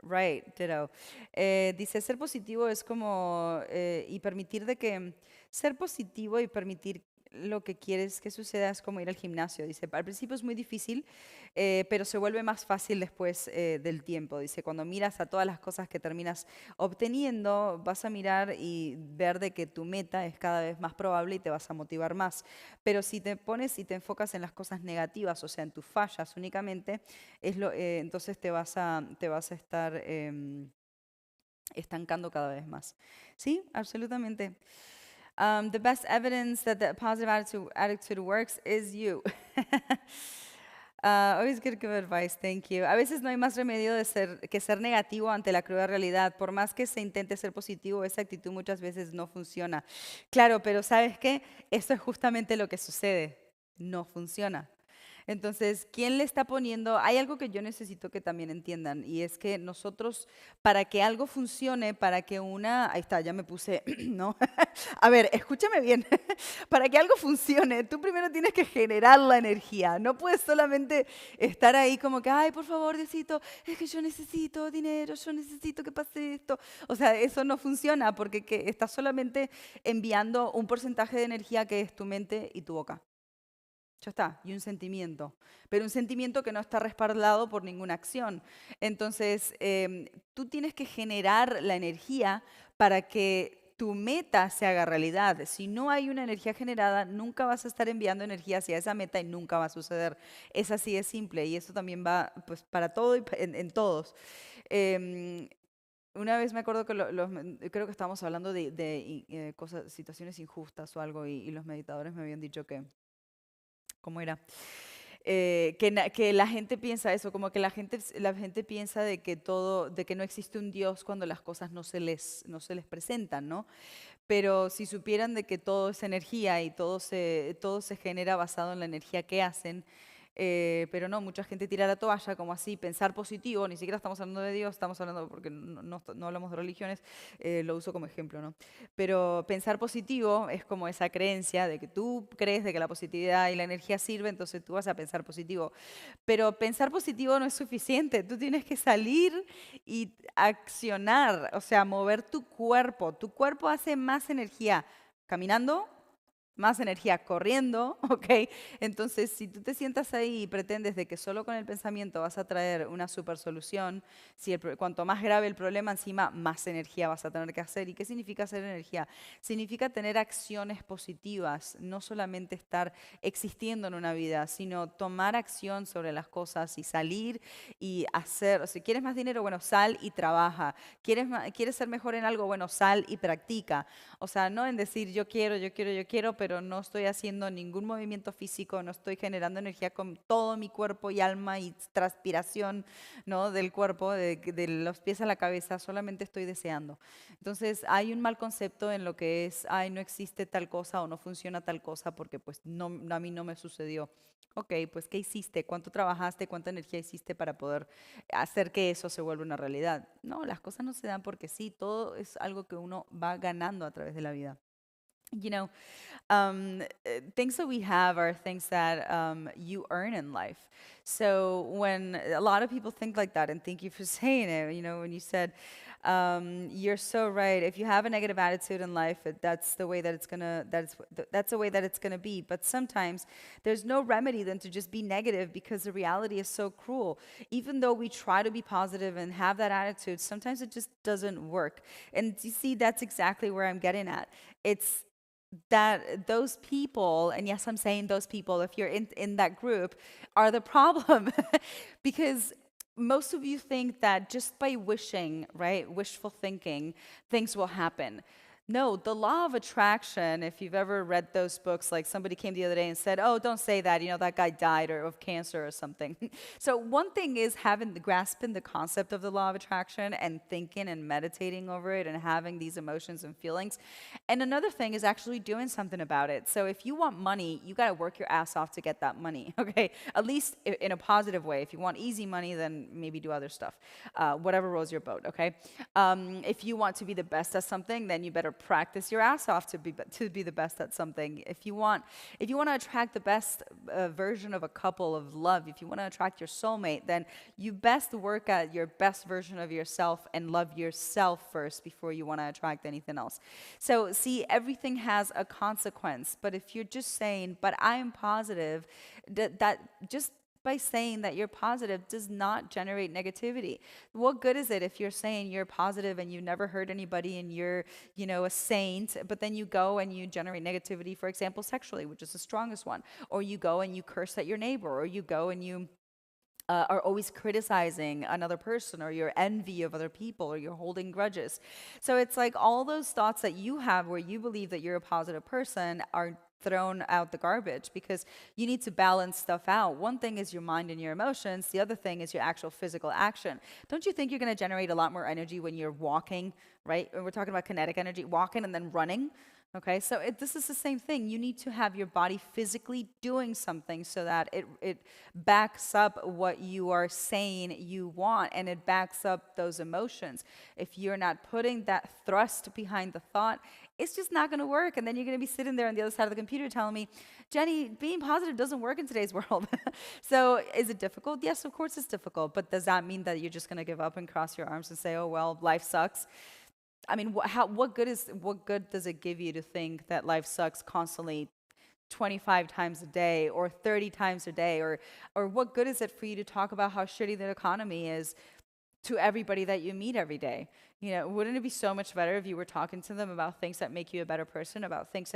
Right, ditto. Dice, ser positivo es como y permitir de que ser positivo y permitir lo que quieres que suceda es como ir al gimnasio. Dice, al principio es muy difícil, pero se vuelve más fácil después del tiempo. Dice, cuando miras a todas las cosas que terminas obteniendo, vas a mirar y ver de que tu meta es cada vez más probable y te vas a motivar más. Pero si te pones y te enfocas en las cosas negativas, o sea, en tus fallas únicamente, entonces te vas a estar estancando cada vez más. Sí, absolutamente. The best evidence that the positive attitude works is you. Always good advice, thank you. A veces no hay más remedio que ser negativo ante la cruda realidad. Por más que se intente ser positivo, esa actitud muchas veces no funciona. Claro, pero ¿sabes qué? Esto es justamente lo que sucede. No funciona. Entonces, ¿quién le está poniendo? Hay algo que yo necesito que también entiendan y es que nosotros, para que algo funcione, ahí está, ya me puse, ¿no? A ver, escúchame bien. Para que algo funcione, tú primero tienes que generar la energía. No puedes solamente estar ahí como que, ay, por favor, Diosito, es que yo necesito dinero, yo necesito que pase esto. O sea, eso no funciona porque estás solamente enviando un porcentaje de energía que es tu mente y tu boca. Ya está, y un sentimiento, pero un sentimiento que no está respaldado por ninguna acción. Entonces, tú tienes que generar la energía para que tu meta se haga realidad. Si no hay una energía generada, nunca vas a estar enviando energía hacia esa meta y nunca va a suceder. Es así de simple y eso también va pues, para todo y en todos. Una vez me acuerdo que creo que estábamos hablando de cosas, situaciones injustas o algo y los meditadores me habían dicho que ¿cómo era? Que la gente piensa eso, como que la gente piensa de que no existe un Dios cuando las cosas no se les presentan, ¿no? Pero si supieran de que todo es energía y todo se genera basado en la energía que hacen, pero no, mucha gente tira la toalla como así, pensar positivo, ni siquiera estamos hablando de Dios, estamos hablando, porque no hablamos de religiones, lo uso como ejemplo, ¿no? Pero pensar positivo es como esa creencia de que tú crees de que la positividad y la energía sirve, entonces tú vas a pensar positivo. Pero pensar positivo no es suficiente, tú tienes que salir y accionar, o sea, mover tu cuerpo. Tu cuerpo hace más energía caminando, más energía corriendo, ¿ok? Entonces, si tú te sientas ahí y pretendes de que solo con el pensamiento vas a traer una super solución, si cuanto más grave el problema, encima más energía vas a tener que hacer. ¿Y qué significa hacer energía? Significa tener acciones positivas, no solamente estar existiendo en una vida, sino tomar acción sobre las cosas y salir y hacer. O sea, ¿quieres más dinero? Bueno, sal y trabaja. ¿Quieres ser mejor en algo? Bueno, sal y practica. O sea, no en decir yo quiero, yo quiero, yo quiero, pero no estoy haciendo ningún movimiento físico, no estoy generando energía con todo mi cuerpo y alma y transpiración, ¿no? Del cuerpo, de los pies a la cabeza, solamente estoy deseando. Entonces, hay un mal concepto en lo que es, ay, no existe tal cosa o no funciona tal cosa porque pues no, a mí no me sucedió. Ok, pues ¿qué hiciste? ¿Cuánto trabajaste? ¿Cuánta energía hiciste para poder hacer que eso se vuelva una realidad? No, las cosas no se dan porque sí, todo es algo que uno va ganando a través de la vida. You know, things that we have are things that you earn in life. So when a lot of people think like that, and thank you for saying it, when you said, you're so right. If you have a negative attitude in life, that's the way that it's gonna. That's the way that it's gonna be. But sometimes there's no remedy than to just be negative because the reality is so cruel. Even though we try to be positive and have that attitude, sometimes it just doesn't work. And you see, that's exactly where I'm getting at. It's that those people, and yes, I'm saying those people, if you're in that group, are the problem. Because most of you think that just by wishing, right, wishful thinking, things will happen. No, the law of attraction, if you've ever read those books, like somebody came the other day and said, oh, don't say that, that guy died or of cancer or something. So one thing is grasping the concept of the law of attraction and thinking and meditating over it and having these emotions and feelings. And another thing is actually doing something about it. So if you want money, you got to work your ass off to get that money, okay? At least in a positive way. If you want easy money, then maybe do other stuff, whatever rolls your boat, okay? If you want to be the best at something, then you better practice your ass off to be the best at something. If you want to attract the best version of a couple of love, if you want to attract your soulmate, then you best work at your best version of yourself and love yourself first before you want to attract anything else. So see, everything has a consequence. But if you're just saying, "But I'm positive," that just by saying that you're positive does not generate negativity. What good is it if you're saying you're positive and you never hurt anybody and you're, a saint, but then you go and you generate negativity, for example, sexually, which is the strongest one, or you go and you curse at your neighbor, or you go and you are always criticizing another person, or you're envy of other people, or you're holding grudges. So it's like all those thoughts that you have where you believe that you're a positive person are thrown out the garbage because you need to balance stuff out. One thing is your mind and your emotions. The other thing is your actual physical action. Don't you think you're going to generate a lot more energy when you're walking, right? And we're talking about kinetic energy, walking and then running. Okay, so this is the same thing. You need to have your body physically doing something so that it backs up what you are saying you want, and it backs up those emotions. If you're not putting that thrust behind the thought, it's just not going to work. And then you're going to be sitting there on the other side of the computer telling me, Jenny, being positive doesn't work in today's world. So is it difficult? Yes, of course it's difficult. But does that mean that you're just going to give up and cross your arms and say, oh, well, life sucks? I mean, what good does it give you to think that life sucks constantly 25 times a day or 30 times a day? Or what good is it for you to talk about how shitty the economy is to everybody that you meet every day? Wouldn't it be so much better if you were talking to them about things that make you a better person, about things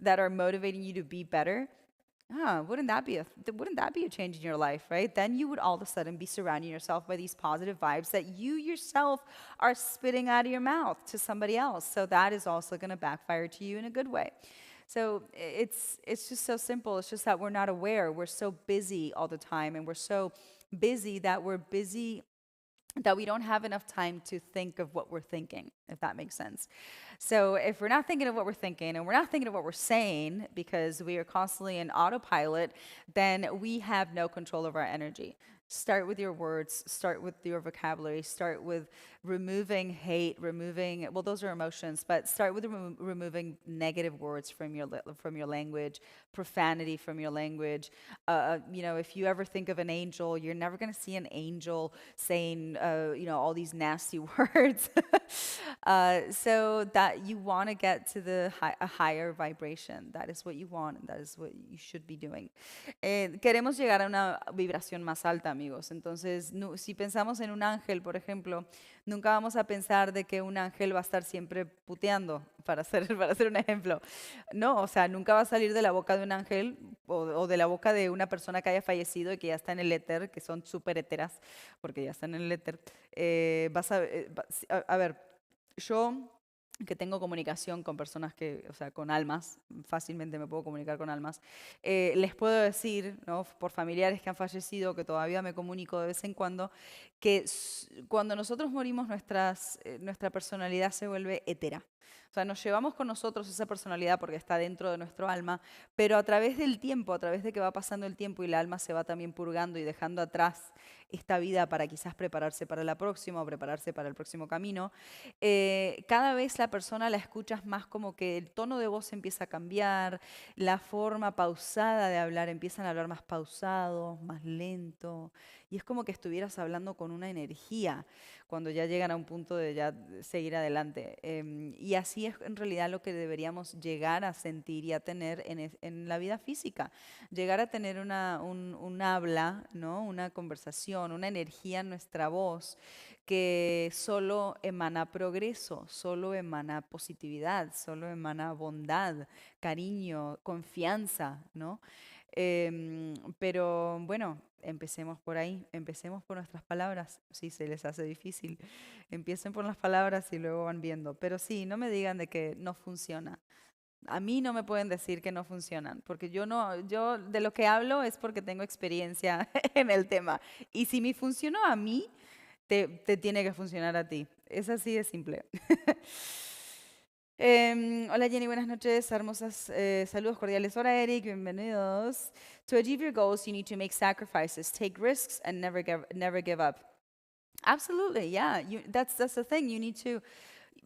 that are motivating you to be better? Wouldn't that be a change in your life, right? Then you would all of a sudden be surrounding yourself by these positive vibes that you yourself are spitting out of your mouth to somebody else. So that is also going to backfire to you in a good way. So it's just so simple. It's just that we're not aware. We're so busy all the time, and we're so busy that we don't have enough time to think of what we're thinking, if that makes sense. So if we're not thinking of what we're thinking and we're not thinking of what we're saying because we are constantly in autopilot, then we have no control of our energy. Start with your words, start with your vocabulary, start with removing hate, removing, well, those are emotions, but start with removing negative words from from your language, profanity from your language. If you ever think of an angel, you're never going to see an angel saying, all these nasty words. So that you want to get to a higher vibration. That is what you want, and that is what you should be doing. Queremos llegar a una vibración más alta, amigos. Entonces, si pensamos en un ángel, por ejemplo, nunca vamos a pensar de que un ángel va a estar siempre puteando, para hacer un ejemplo. No, o sea, nunca va a salir de la boca de un ángel o de la boca de una persona que haya fallecido y que ya está en el éter, que son súper heteras, porque ya están en el éter. A ver, yo que tengo comunicación con personas o sea, con almas, fácilmente me puedo comunicar con almas, les puedo decir, ¿no? Por familiares que han fallecido, que todavía me comunico de vez en cuando, que cuando nosotros morimos nuestra personalidad se vuelve hetera. O sea, nos llevamos con nosotros esa personalidad porque está dentro de nuestro alma, pero a través del tiempo, a través de que va pasando el tiempo y la alma se va también purgando y dejando atrás esta vida para quizás prepararse para la próxima o prepararse para el próximo camino, cada vez la persona la escuchas más como que el tono de voz empieza a cambiar, la forma pausada de hablar, empiezan a hablar más pausado, más lento, y es como que estuvieras hablando con una energía cuando ya llegan a un punto de ya seguir adelante. Y así es en realidad lo que deberíamos llegar a sentir y a tener en la vida física. Llegar a tener un habla, ¿no? Una conversación, una energía en nuestra voz que solo emana progreso, solo emana positividad, solo emana bondad, cariño, confianza, ¿no? Pero bueno, empecemos por ahí, empecemos por nuestras palabras, si se les hace difícil. Empiecen por las palabras y luego van viendo. Pero sí, no me digan de que no funciona. A mí no me pueden decir que no funcionan, porque yo de lo que hablo es porque tengo experiencia en el tema. Y si me funcionó a mí, te tiene que funcionar a ti. Es así de simple. Hola Jenny, buenas noches, hermosas, saludos cordiales. Hola Eric, bienvenidos. To achieve your goals, you need to make sacrifices, take risks, and never give up. Absolutely, yeah. That's the thing. You need to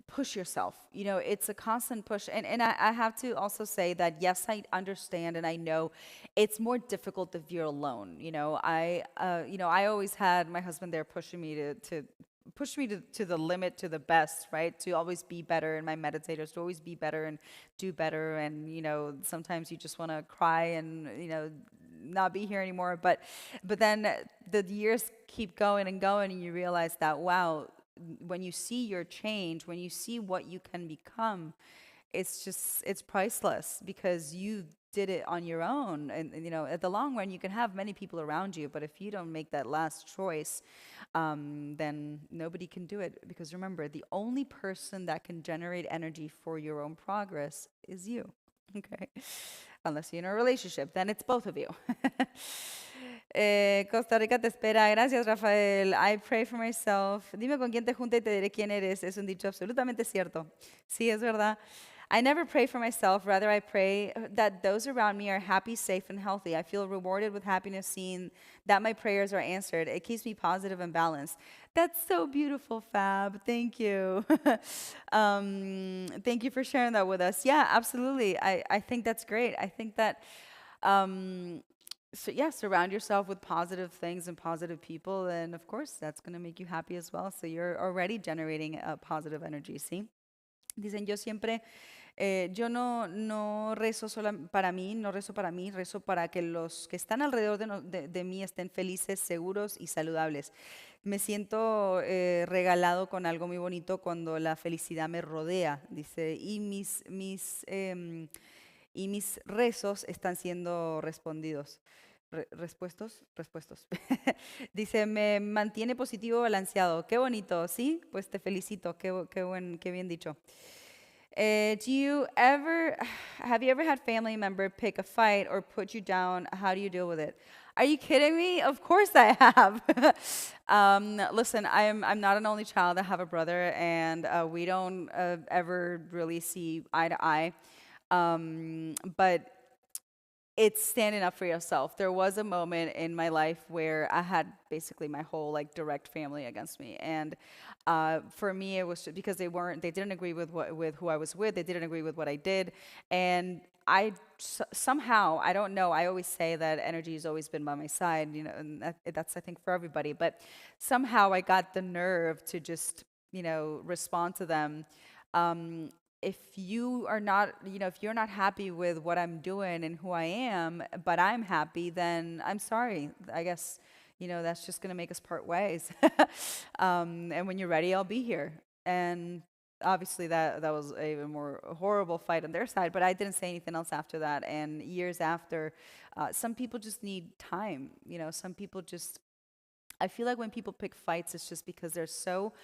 push yourself. It's a constant push. And I have to also say that yes, I understand and I know it's more difficult if you're alone. I always had my husband there pushing me to push me to the limit, to the best, right? To always be better, and my meditators to always be better and do better. And sometimes you just want to cry and not be here anymore. But then the years keep going and going, and you realize that wow, when you see your change, when you see what you can become, it's priceless because you did it on your own. And at the long run, you can have many people around you, but if you don't make that last choice, then nobody can do it. Because remember, the only person that can generate energy for your own progress is you. Okay? Unless you're in a relationship, then it's both of you. Costa Rica te espera. Gracias, Rafael. I pray for myself. Dime con quién te junta y te diré quién eres. Es un dicho absolutamente cierto. Sí, es verdad. I never pray for myself. Rather, I pray that those around me are happy, safe, and healthy. I feel rewarded with happiness seeing that my prayers are answered. It keeps me positive and balanced. That's so beautiful, Fab. Thank you. Thank you for sharing that with us. Yeah, absolutely. I think that's great. I think that... surround yourself with positive things and positive people, and of course, that's going to make you happy as well. So you're already generating a positive energy, ¿sí? Dicen, yo no rezo solo para mí, no rezo para mí, rezo para que los que están alrededor de mí estén felices, seguros y saludables. Me siento regalado con algo muy bonito cuando la felicidad me rodea, dice, y mis rezos están siendo respondidos. Respuestos. Dice, me mantiene positivo, balanceado. Qué bonito, ¿sí? Pues te felicito, qué bien dicho. Have you ever had family member pick a fight or put you down? How do you deal with it? Are you kidding me? Of course I have. Listen, I'm not an only child. I have a brother, and we don't ever really see eye to eye. But it's standing up for yourself. There was a moment in my life where I had basically my whole like direct family against me, and for me, it was just because they didn't agree with with who I was with. They didn't agree with what I did, and somehow, I don't know. I always say that energy has always been by my side, and that's I think for everybody. But somehow, I got the nerve to just respond to them. Um, if you are not, if you're not happy with what I'm doing and who I am, but I'm happy, then I'm sorry. I guess, that's just going to make us part ways. And when you're ready, I'll be here. And obviously that was a even more horrible fight on their side, but I didn't say anything else after that. And years after, some people just need time. Some people just, I feel like when people pick fights, it's just because they're so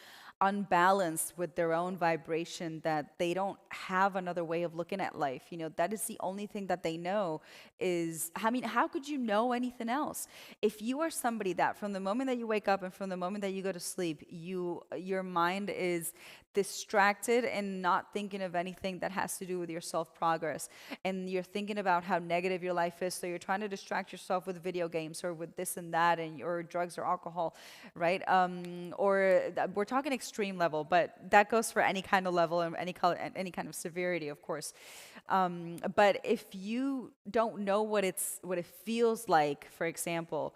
unbalanced with their own vibration that they don't have another way of looking at life. That is the only thing that they know is, I mean, how could you know anything else? If you are somebody that from the moment that you wake up and from the moment that you go to sleep, your mind is distracted and not thinking of anything that has to do with your self progress, and you're thinking about how negative your life is, so you're trying to distract yourself with video games or with this and that, and or drugs or alcohol, right? We're talking extreme level, but that goes for any kind of level and any color and any kind of severity, of course. But if you don't know what it feels like, for example,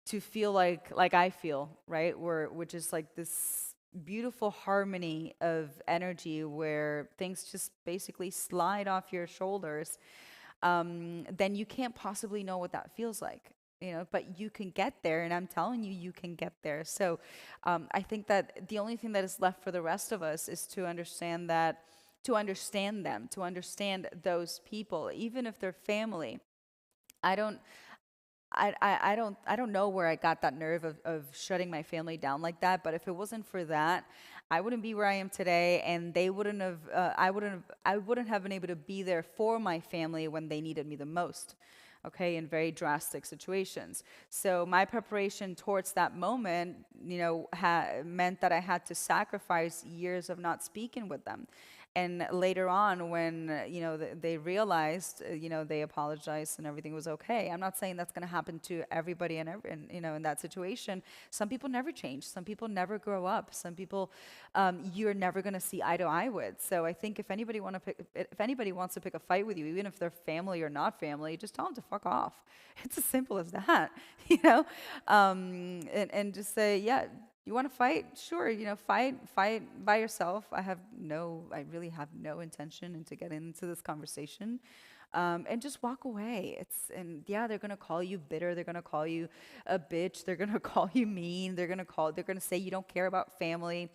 to feel like I feel, right? Which is like this beautiful harmony of energy where things just basically slide off your shoulders, then you can't possibly know what that feels like. But you can get there, and I'm telling you, you can get there. So I think that the only thing that is left for the rest of us is to understand to understand them, to understand those people, even if they're family. I don't I don't know where I got that nerve of shutting my family down like that. But if it wasn't for that, I wouldn't be where I am today, and they wouldn't have. I wouldn't have been able to be there for my family when they needed me the most. Okay, in very drastic situations. So my preparation towards that moment, meant that I had to sacrifice years of not speaking with them. And later on, when they realized, they apologized and everything was okay. I'm not saying that's going to happen to everybody in that situation. Some people never change. Some people never grow up. Some people you're never going to see eye to eye with. So I think if anybody wants to pick a fight with you, even if they're family or not family, just tell them to fuck off. It's as simple as that, and just say, yeah. You want to fight? Sure, fight by yourself. I really have no intention into getting into this conversation. And just walk away. And yeah, they're gonna call you bitter. They're gonna call you a bitch. They're gonna call you mean. They're gonna say you don't care about family.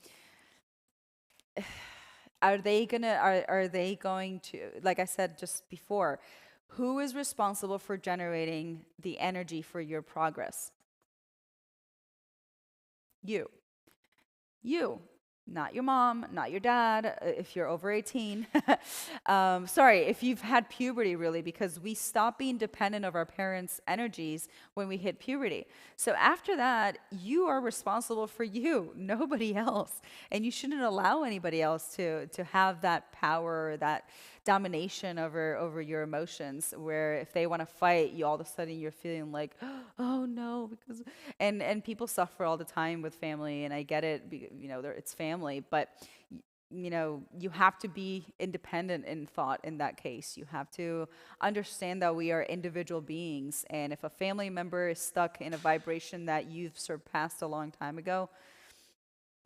Are they going to, like I said just before, who is responsible for generating the energy for your progress? You. You, not your mom, not your dad, if you're over 18. Sorry, if you've had puberty, really, because we stop being dependent of our parents' energies when we hit puberty. So after that, you are responsible for you, nobody else. And you shouldn't allow anybody else to have that power, that domination over your emotions, where if they want to fight you, all of a sudden you're feeling like, oh no, because and people suffer all the time with family, and I get it, it's family, but you have to be independent in thought in that case. You have to understand that we are individual beings, and if a family member is stuck in a vibration that you've surpassed a long time ago,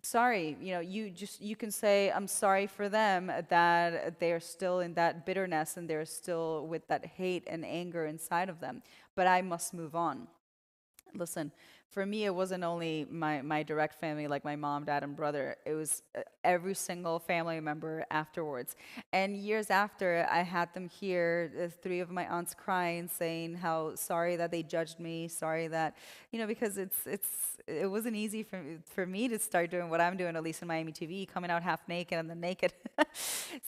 sorry, you can say, I'm sorry for them that they're still in that bitterness and they're still with that hate and anger inside of them, but I must move on. Listen, for me, it wasn't only my direct family, like my mom, dad, and brother. It was every single family member afterwards. And years after, I had them here, three of my aunts crying, saying how sorry that they judged me, sorry that, because it wasn't easy for me to start doing what I'm doing, at least in Miami TV, coming out half naked and then naked.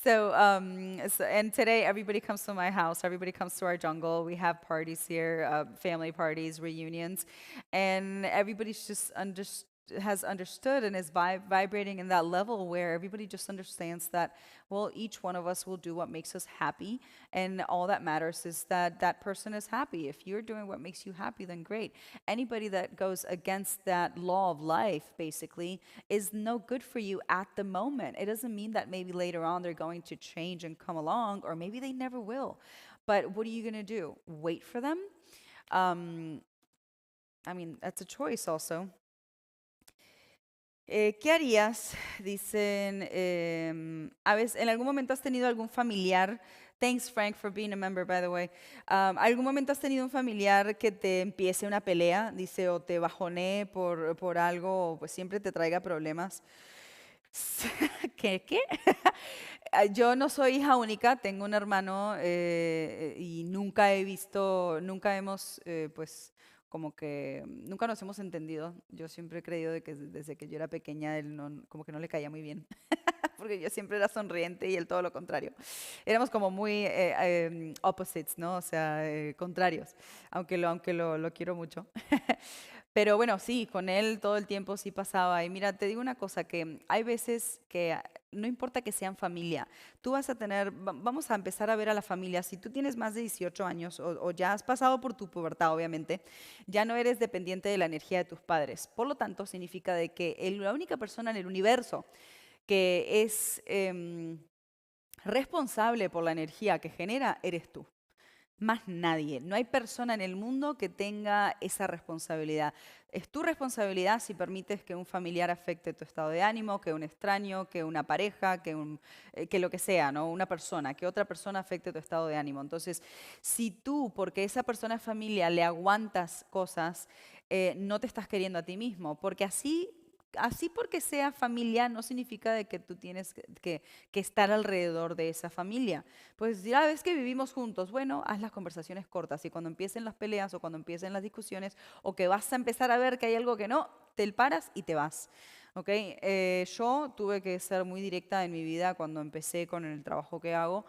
And today everybody comes to my house, everybody comes to our jungle. We have parties here, family parties, reunions, and everybody's just has understood and is vibrating in that level where everybody just understands that, well, each one of us will do what makes us happy, and all that matters is that that person is happy. If you're doing what makes you happy, then great. Anybody that goes against that law of life, basically, is no good for you at the moment. It doesn't mean that maybe later on they're going to change and come along, or maybe they never will. But what are you going to do? Wait for them? Um, I mean, that's a choice also. ¿Qué harías? Dicen, a veces, ¿en algún momento has tenido algún familiar? Thanks, Frank, for being a member, by the way. ¿Algún momento has tenido un familiar que te empiece una pelea? Dice, o te bajonee por algo, o pues siempre te traiga problemas. ¿Qué? Yo no soy hija única, tengo un hermano y nunca he visto, nunca hemos, pues, como que, nunca nos hemos entendido. Yo siempre he creído de que desde que yo era pequeña él no, como que no le caía muy bien, porque yo siempre era sonriente y él todo lo contrario. Éramos como muy opposites, ¿no? O sea, contrarios, aunque lo quiero mucho. Pero bueno, sí, con él todo el tiempo sí pasaba. Y mira, te digo una cosa, que hay veces que no importa que sean familia, tú vas a tener, vamos a empezar a ver a la familia, si tú tienes más de 18 años o ya has pasado por tu pubertad, obviamente, ya no eres dependiente de la energía de tus padres. Por lo tanto, significa de que la única persona en el universo que es responsable por la energía que genera, eres tú. Más nadie. No hay persona en el mundo que tenga esa responsabilidad. Es tu responsabilidad si permites que un familiar afecte tu estado de ánimo, que un extraño, que una pareja, que lo que sea, ¿no? Una persona, que otra persona afecte tu estado de ánimo. Entonces, si tú, porque esa persona es familia, le aguantas cosas, no te estás queriendo a ti mismo, porque así porque sea familia no significa de que tú tienes que estar alrededor de esa familia. Pues ya ves que vivimos juntos, bueno, haz las conversaciones cortas y cuando empiecen las peleas o cuando empiecen las discusiones o que vas a empezar a ver que hay algo que no, te paras y te vas. ¿Ok? Yo tuve que ser muy directa en mi vida cuando empecé con el trabajo que hago.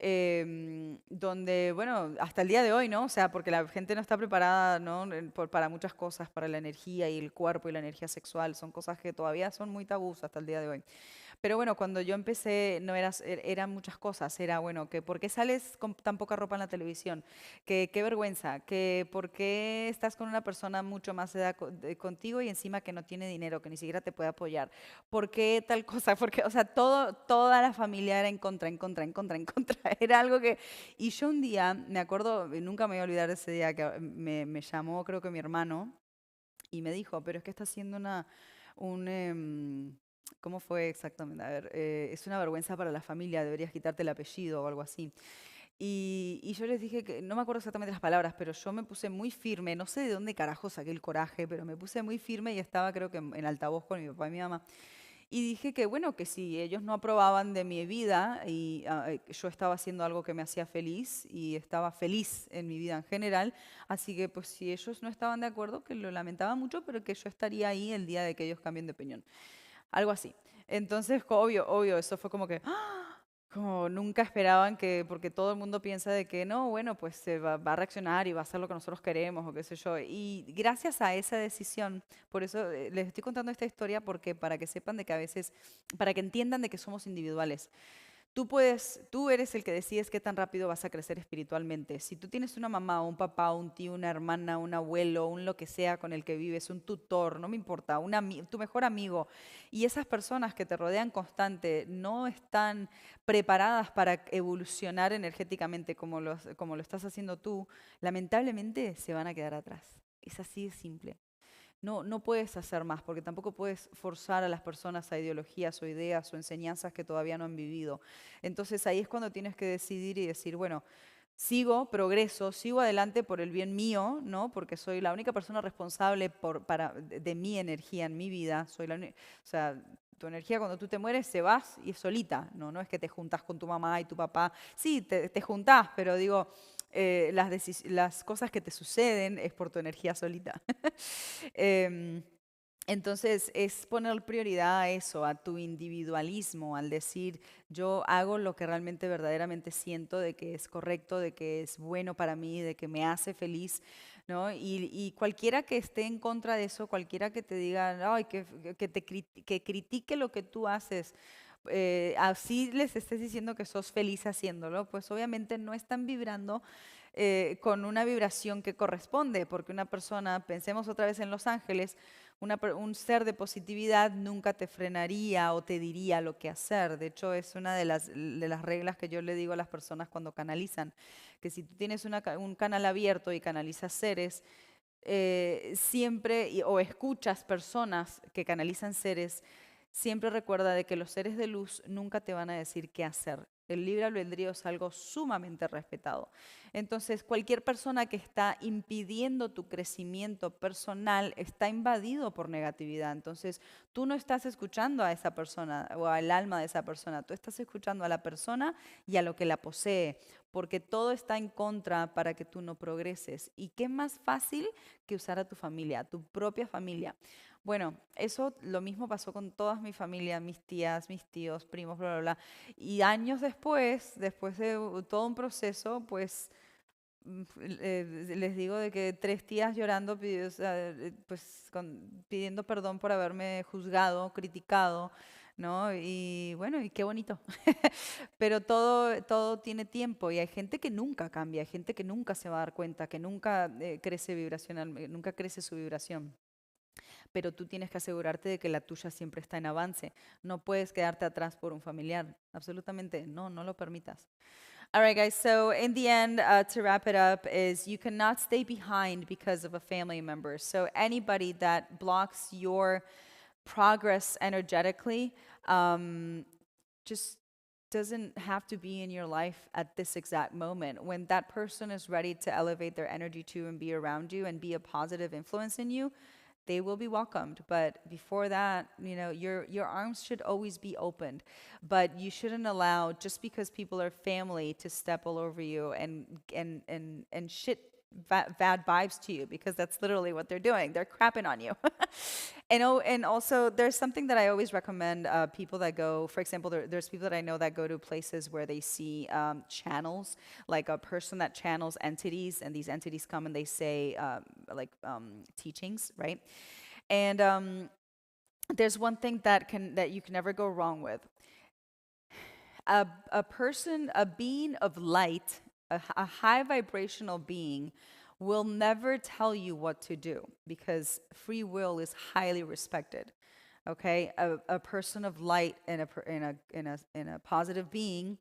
Donde, bueno, hasta el día de hoy, ¿no? O sea, porque la gente no está preparada, ¿no? Para muchas cosas, para la energía y el cuerpo y la energía sexual, son cosas que todavía son muy tabús hasta el día de hoy. Pero bueno, cuando yo empecé, no eran muchas cosas. Era, bueno, que ¿por qué sales con tan poca ropa en la televisión? Que qué vergüenza. Que ¿por qué estás con una persona mucho más edad contigo y encima que no tiene dinero, que ni siquiera te puede apoyar? ¿Por qué tal cosa? Porque, o sea, toda la familia era en contra, en contra, en contra, en contra. Era algo que... Y yo un día, me acuerdo, nunca me voy a olvidar de ese día que me llamó, creo que mi hermano, y me dijo, pero es que está haciendo un... ¿cómo fue exactamente? A ver, es una vergüenza para la familia, deberías quitarte el apellido o algo así. Y yo les dije que, no me acuerdo exactamente las palabras, pero yo me puse muy firme, no sé de dónde carajo saqué el coraje, pero me puse muy firme y estaba creo que en altavoz con mi papá y mi mamá. Y dije que bueno, que si ellos no aprobaban de mi vida y yo estaba haciendo algo que me hacía feliz y estaba feliz en mi vida en general, así que pues si ellos no estaban de acuerdo, que lo lamentaba mucho, pero que yo estaría ahí el día de que ellos cambien de opinión. Algo así. Entonces, obvio, eso fue como que, ¡ah! Como nunca esperaban que, porque todo el mundo piensa de que no, bueno, pues se va a reaccionar y va a hacer lo que nosotros queremos o qué sé yo. Y gracias a esa decisión, por eso les estoy contando esta historia, porque para que sepan de que a veces, para que entiendan de que somos individuales. Tú eres el que decides qué tan rápido vas a crecer espiritualmente. Si tú tienes una mamá, un papá, un tío, una hermana, un abuelo, un lo que sea con el que vives, un tutor, no me importa, tu mejor amigo, y esas personas que te rodean constante no están preparadas para evolucionar energéticamente como lo estás haciendo tú, lamentablemente se van a quedar atrás. Es así de simple. No puedes hacer más, porque tampoco puedes forzar a las personas a ideologías o ideas o enseñanzas que todavía no han vivido. Entonces ahí es cuando tienes que decidir y decir, bueno, progreso, sigo adelante por el bien mío, ¿no? Porque soy la única persona responsable de mi energía en mi vida. O sea, tu energía cuando tú te mueres se vas y es solita, ¿no? No es que te juntas con tu mamá y tu papá. Sí, te juntás, pero digo, las cosas que te suceden es por tu energía solita. Em, Entonces es poner prioridad a eso, a tu individualismo, al decir yo hago lo que realmente verdaderamente siento de que es correcto, de que es bueno para mí, de que me hace feliz, ¿no? Y cualquiera que esté en contra de eso, cualquiera que te diga, ay, que critique lo que tú haces, así les estés diciendo que sos feliz haciéndolo, pues obviamente no están vibrando con una vibración que corresponde, porque una persona, pensemos otra vez en Los Ángeles, un ser de positividad nunca te frenaría o te diría lo que hacer. De hecho, es una de las reglas que yo le digo a las personas cuando canalizan, que si tú tienes un canal abierto y canalizas seres, siempre, o escuchas personas que canalizan seres, siempre recuerda de que los seres de luz nunca te van a decir qué hacer. El libre albedrío es algo sumamente respetado. Entonces, cualquier persona que está impidiendo tu crecimiento personal está invadido por negatividad. Entonces, tú no estás escuchando a esa persona o al alma de esa persona, tú estás escuchando a la persona y a lo que la posee, porque todo está en contra para que tú no progreses. ¿Y qué más fácil que usar a tu familia, a tu propia familia? Bueno, eso lo mismo pasó con toda mi familia, mis tías, mis tíos, primos, bla, bla, bla. Y años después, después de todo un proceso, pues les digo de que 3 tías llorando, o sea, pues pidiendo perdón por haberme juzgado, criticado, ¿no? Y bueno, y qué bonito. Pero todo tiene tiempo y hay gente que nunca cambia, hay gente que nunca se va a dar cuenta, que nunca crece vibracional, nunca crece su vibración. Pero tú tienes que asegurarte de que la tuya siempre está en avance. No puedes quedarte atrás por un familiar. Absolutamente no, no lo permitas. All right, guys. So, in the end, to wrap it up, is you cannot stay behind because of a family member. So, anybody that blocks your progress energetically just doesn't have to be in your life at this exact moment. When that person is ready to elevate their energy to and be around you and be a positive influence in you, they will be welcomed. But before that, your arms should always be opened. But you shouldn't allow just because people are family to step all over you and shit bad vibes to you, because that's literally what they're doing. They're crapping on you. And also there's something that I always recommend people that go, for example, there's people that I know that go to places where they see channels, like a person that channels entities, and these entities come and they say teachings, right? And there's one thing that you can never go wrong with. A person, a being of light, a high vibrational being, will never tell you what to do, because free will is highly respected. Okay, a person of light and a positive being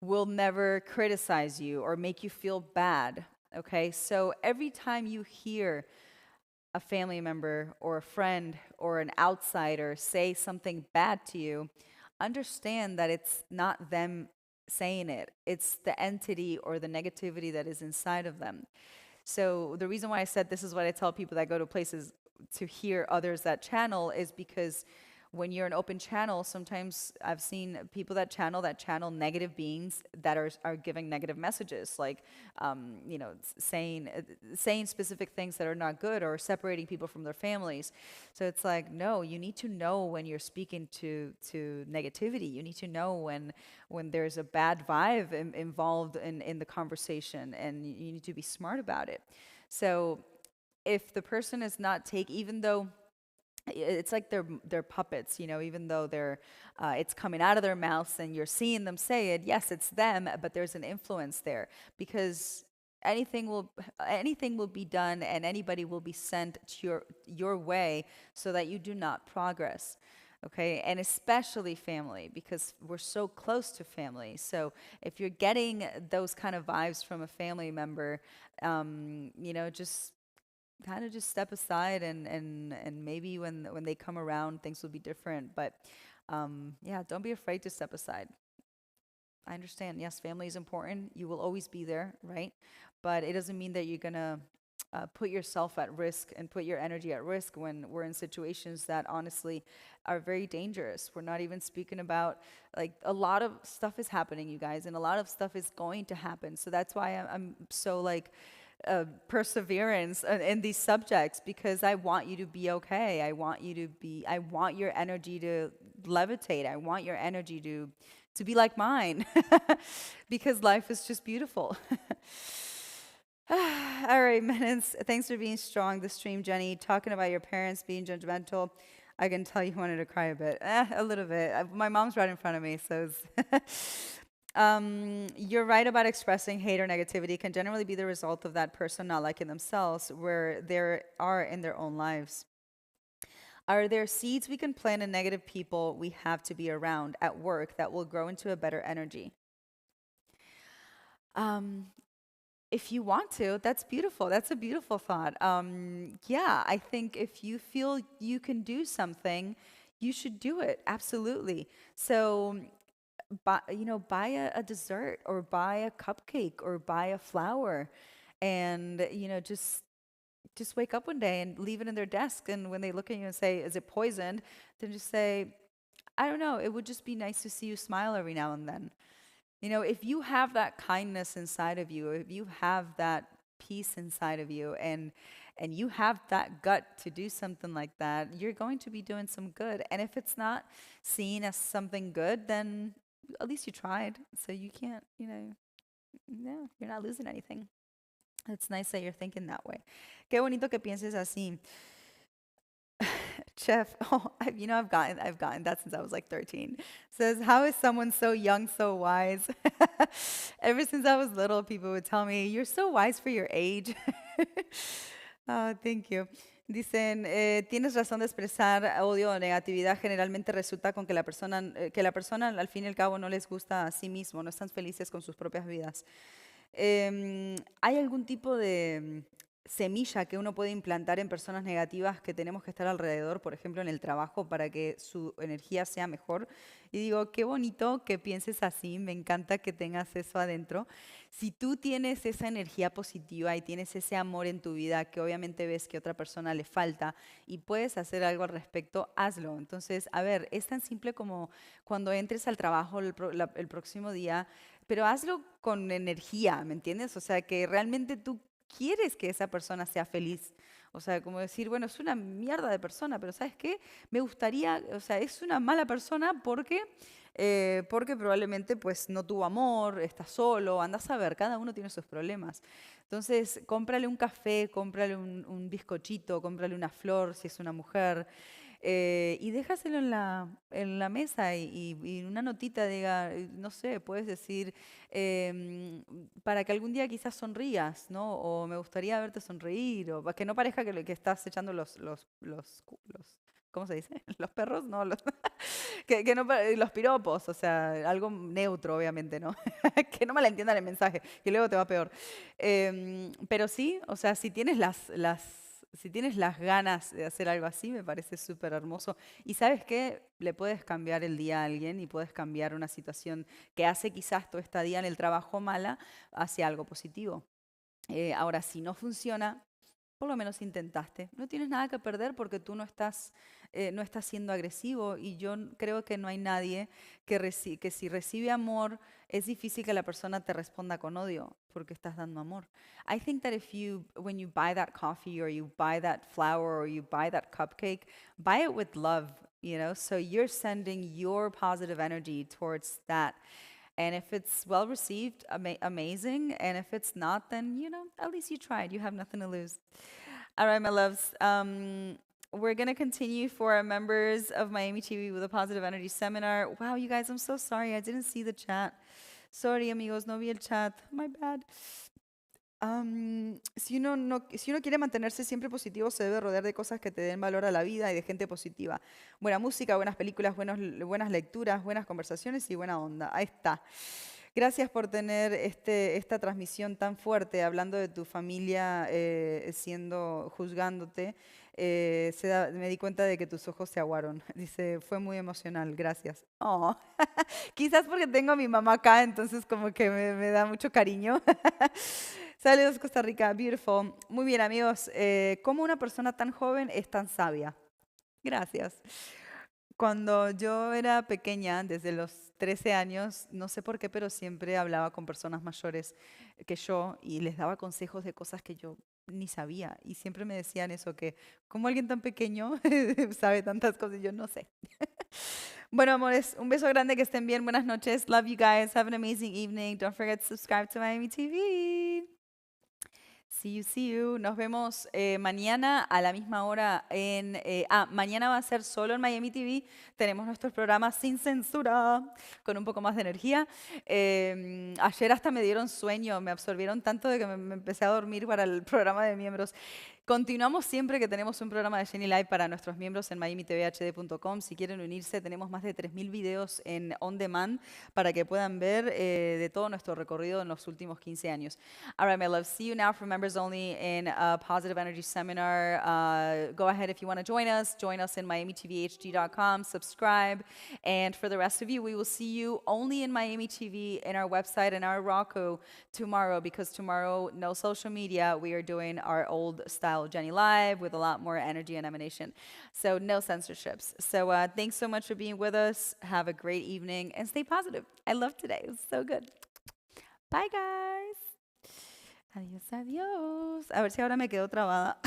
will never criticize you or make you feel bad. Okay, so every time you hear a family member or a friend or an outsider say something bad to you, understand that it's not them saying it, it's the entity or the negativity that is inside of them. So, the reason why I said this is what I tell people that go to places to hear others that channel is because when you're an open channel, sometimes I've seen people that channel negative beings that are giving negative messages, like saying specific things that are not good, or separating people from their families. So it's like, no, you need to know when you're speaking to negativity. You need to know when there's a bad vibe involved in the conversation, and you need to be smart about it. So if the person is not even though it's like they're puppets, even though it's coming out of their mouths and you're seeing them say it, yes, it's them, but there's an influence there, because anything will be done and anybody will be sent to your way so that you do not progress. Okay, and especially family, because we're so close to family. So if you're getting those kind of vibes from a family member, just kind of just step aside, and maybe when they come around, things will be different. But yeah, don't be afraid to step aside. I understand, yes, family is important, you will always be there, right? But it doesn't mean that you're gonna put yourself at risk and put your energy at risk when we're in situations that honestly are very dangerous. We're not even speaking about, like, a lot of stuff is happening, you guys, and a lot of stuff is going to happen. So that's why I'm so, like, perseverance in these subjects because I want you to be okay. I want your energy to levitate. I want your energy to be like mine because life is just beautiful. All right, Menens, thanks for being strong this stream, Jenny. Talking about your parents being judgmental. I can tell you wanted to cry a bit, a little bit. My mom's right in front of me, so you're right about expressing hate or negativity can generally be the result of that person not liking themselves where they are in their own lives. Are there seeds we can plant in negative people we have to be around at work that will grow into a better energy? Um, if you want to, that's beautiful. That's a beautiful thought. Yeah, I think if you feel you can do something, you should do it. Absolutely. So buy a dessert or buy a cupcake or buy a flower and just wake up one day and leave it in their desk, and when they look at you and say, is it poisoned, then just say, I don't know, it would just be nice to see you smile every now and then. If you have that kindness inside of you, if you have that peace inside of you, and you have that gut to do something like that, you're going to be doing some good. And if it's not seen as something good, then at least you tried. So you can't, no, you're not losing anything. It's nice that you're thinking that way. Qué bonito que pienses así. Chef, I've gotten that since I was like 13. Says, how is someone so young, so wise? Ever since I was little, people would tell me, you're so wise for your age. Oh, thank you. Dicen, tienes razón de expresar odio o negatividad. Generalmente resulta con que la persona al fin y al cabo no les gusta a sí mismo, no están felices con sus propias vidas. ¿Hay algún tipo de semilla que uno puede implantar en personas negativas que tenemos que estar alrededor, por ejemplo, en el trabajo, para que su energía sea mejor? Y digo, qué bonito que pienses así, me encanta que tengas eso adentro. Si tú tienes esa energía positiva y tienes ese amor en tu vida que obviamente ves que a otra persona le falta y puedes hacer algo al respecto, hazlo. Entonces, a ver, es tan simple como cuando entres al trabajo el próximo día, pero hazlo con energía, ¿me entiendes? O sea, que realmente tú quieres que esa persona sea feliz. O sea, como decir, bueno, es una mierda de persona, pero ¿sabes qué? Me gustaría, o sea, es una mala persona porque probablemente pues no tuvo amor, está solo, anda a saber, cada uno tiene sus problemas. Entonces, cómprale un café, cómprale un bizcochito, cómprale una flor si es una mujer. Y déjaselo en la mesa y una notita diga, no sé, puedes decir, para que algún día quizás sonrías, ¿no? O me gustaría verte sonreír, o para que no parezca que estás echando ¿cómo se dice? Los perros, no, que no, los piropos, o sea, algo neutro, obviamente, ¿no? Que no malentiendan el mensaje, que luego te va peor. Pero sí, o sea, si tienes las ganas de hacer algo así, me parece súper hermoso. Y sabes qué, le puedes cambiar el día a alguien y puedes cambiar una situación que hace quizás tu estadía en el trabajo mala hacia algo positivo. Ahora, si no funciona, por lo menos intentaste. No tienes nada que perder porque tú no estás siendo agresivo, y yo creo que no hay nadie que si recibe amor, es difícil que la persona te responda con odio porque estás dando amor. I think that when you buy that coffee or you buy that flower or you buy that cupcake, buy it with love, so you're sending your positive energy towards that. And if it's well received, amazing. And if it's not, then, at least you tried. You have nothing to lose. All right, my loves. We're going to continue for our members of Miami TV with a Positive Energy Seminar. Wow, you guys, I'm so sorry. I didn't see the chat. Sorry, amigos, no vi el chat. My bad. Si uno quiere mantenerse siempre positivo, se debe rodear de cosas que te den valor a la vida y de gente positiva. Buena música, buenas películas, buenas lecturas, buenas conversaciones y buena onda. Ahí está. Gracias por tener esta transmisión tan fuerte, hablando de tu familia, juzgándote. Me di cuenta de que tus ojos se aguaron. Dice, fue muy emocional, gracias. Oh. Quizás porque tengo a mi mamá acá, entonces como que me da mucho cariño. Saludos, Costa Rica, beautiful. Muy bien, amigos. ¿Cómo una persona tan joven es tan sabia? Gracias. Cuando yo era pequeña, desde los 13 años, no sé por qué, pero siempre hablaba con personas mayores que yo y les daba consejos de cosas que yo ni sabía. Y siempre me decían eso, que como alguien tan pequeño sabe tantas cosas y yo no sé. Bueno, amores, un beso grande, que estén bien, buenas noches. Love you guys. Have an amazing evening. Don't forget to subscribe to Miami TV. See you, see you. Nos vemos mañana a la misma hora mañana va a ser solo en Miami TV. Tenemos nuestros programas sin censura, con un poco más de energía. Ayer hasta me dieron sueño, me absorbieron tanto de que me empecé a dormir para el programa de miembros. Continuamos siempre que tenemos un programa de Jenny Live para nuestros miembros en miamitvhd.com. Si quieren unirse, tenemos más de 3.000 videos en on demand para que puedan ver de todo nuestro recorrido en los últimos 15 años. All right, my love. See you now for members only in a Positive Energy Seminar. Go ahead if you want to join us. Join us in miamitvhd.com. Subscribe. And for the rest of you, we will see you only in Miami TV, in our website and our Roku tomorrow, because tomorrow, no social media. We are doing our old style Jenny Live with a lot more energy and emanation. So no censorships. So thanks so much for being with us. Have a great evening and stay positive. I love today. It was so good. Bye, guys. Adiós, adiós. A ver si ahora me quedo trabada.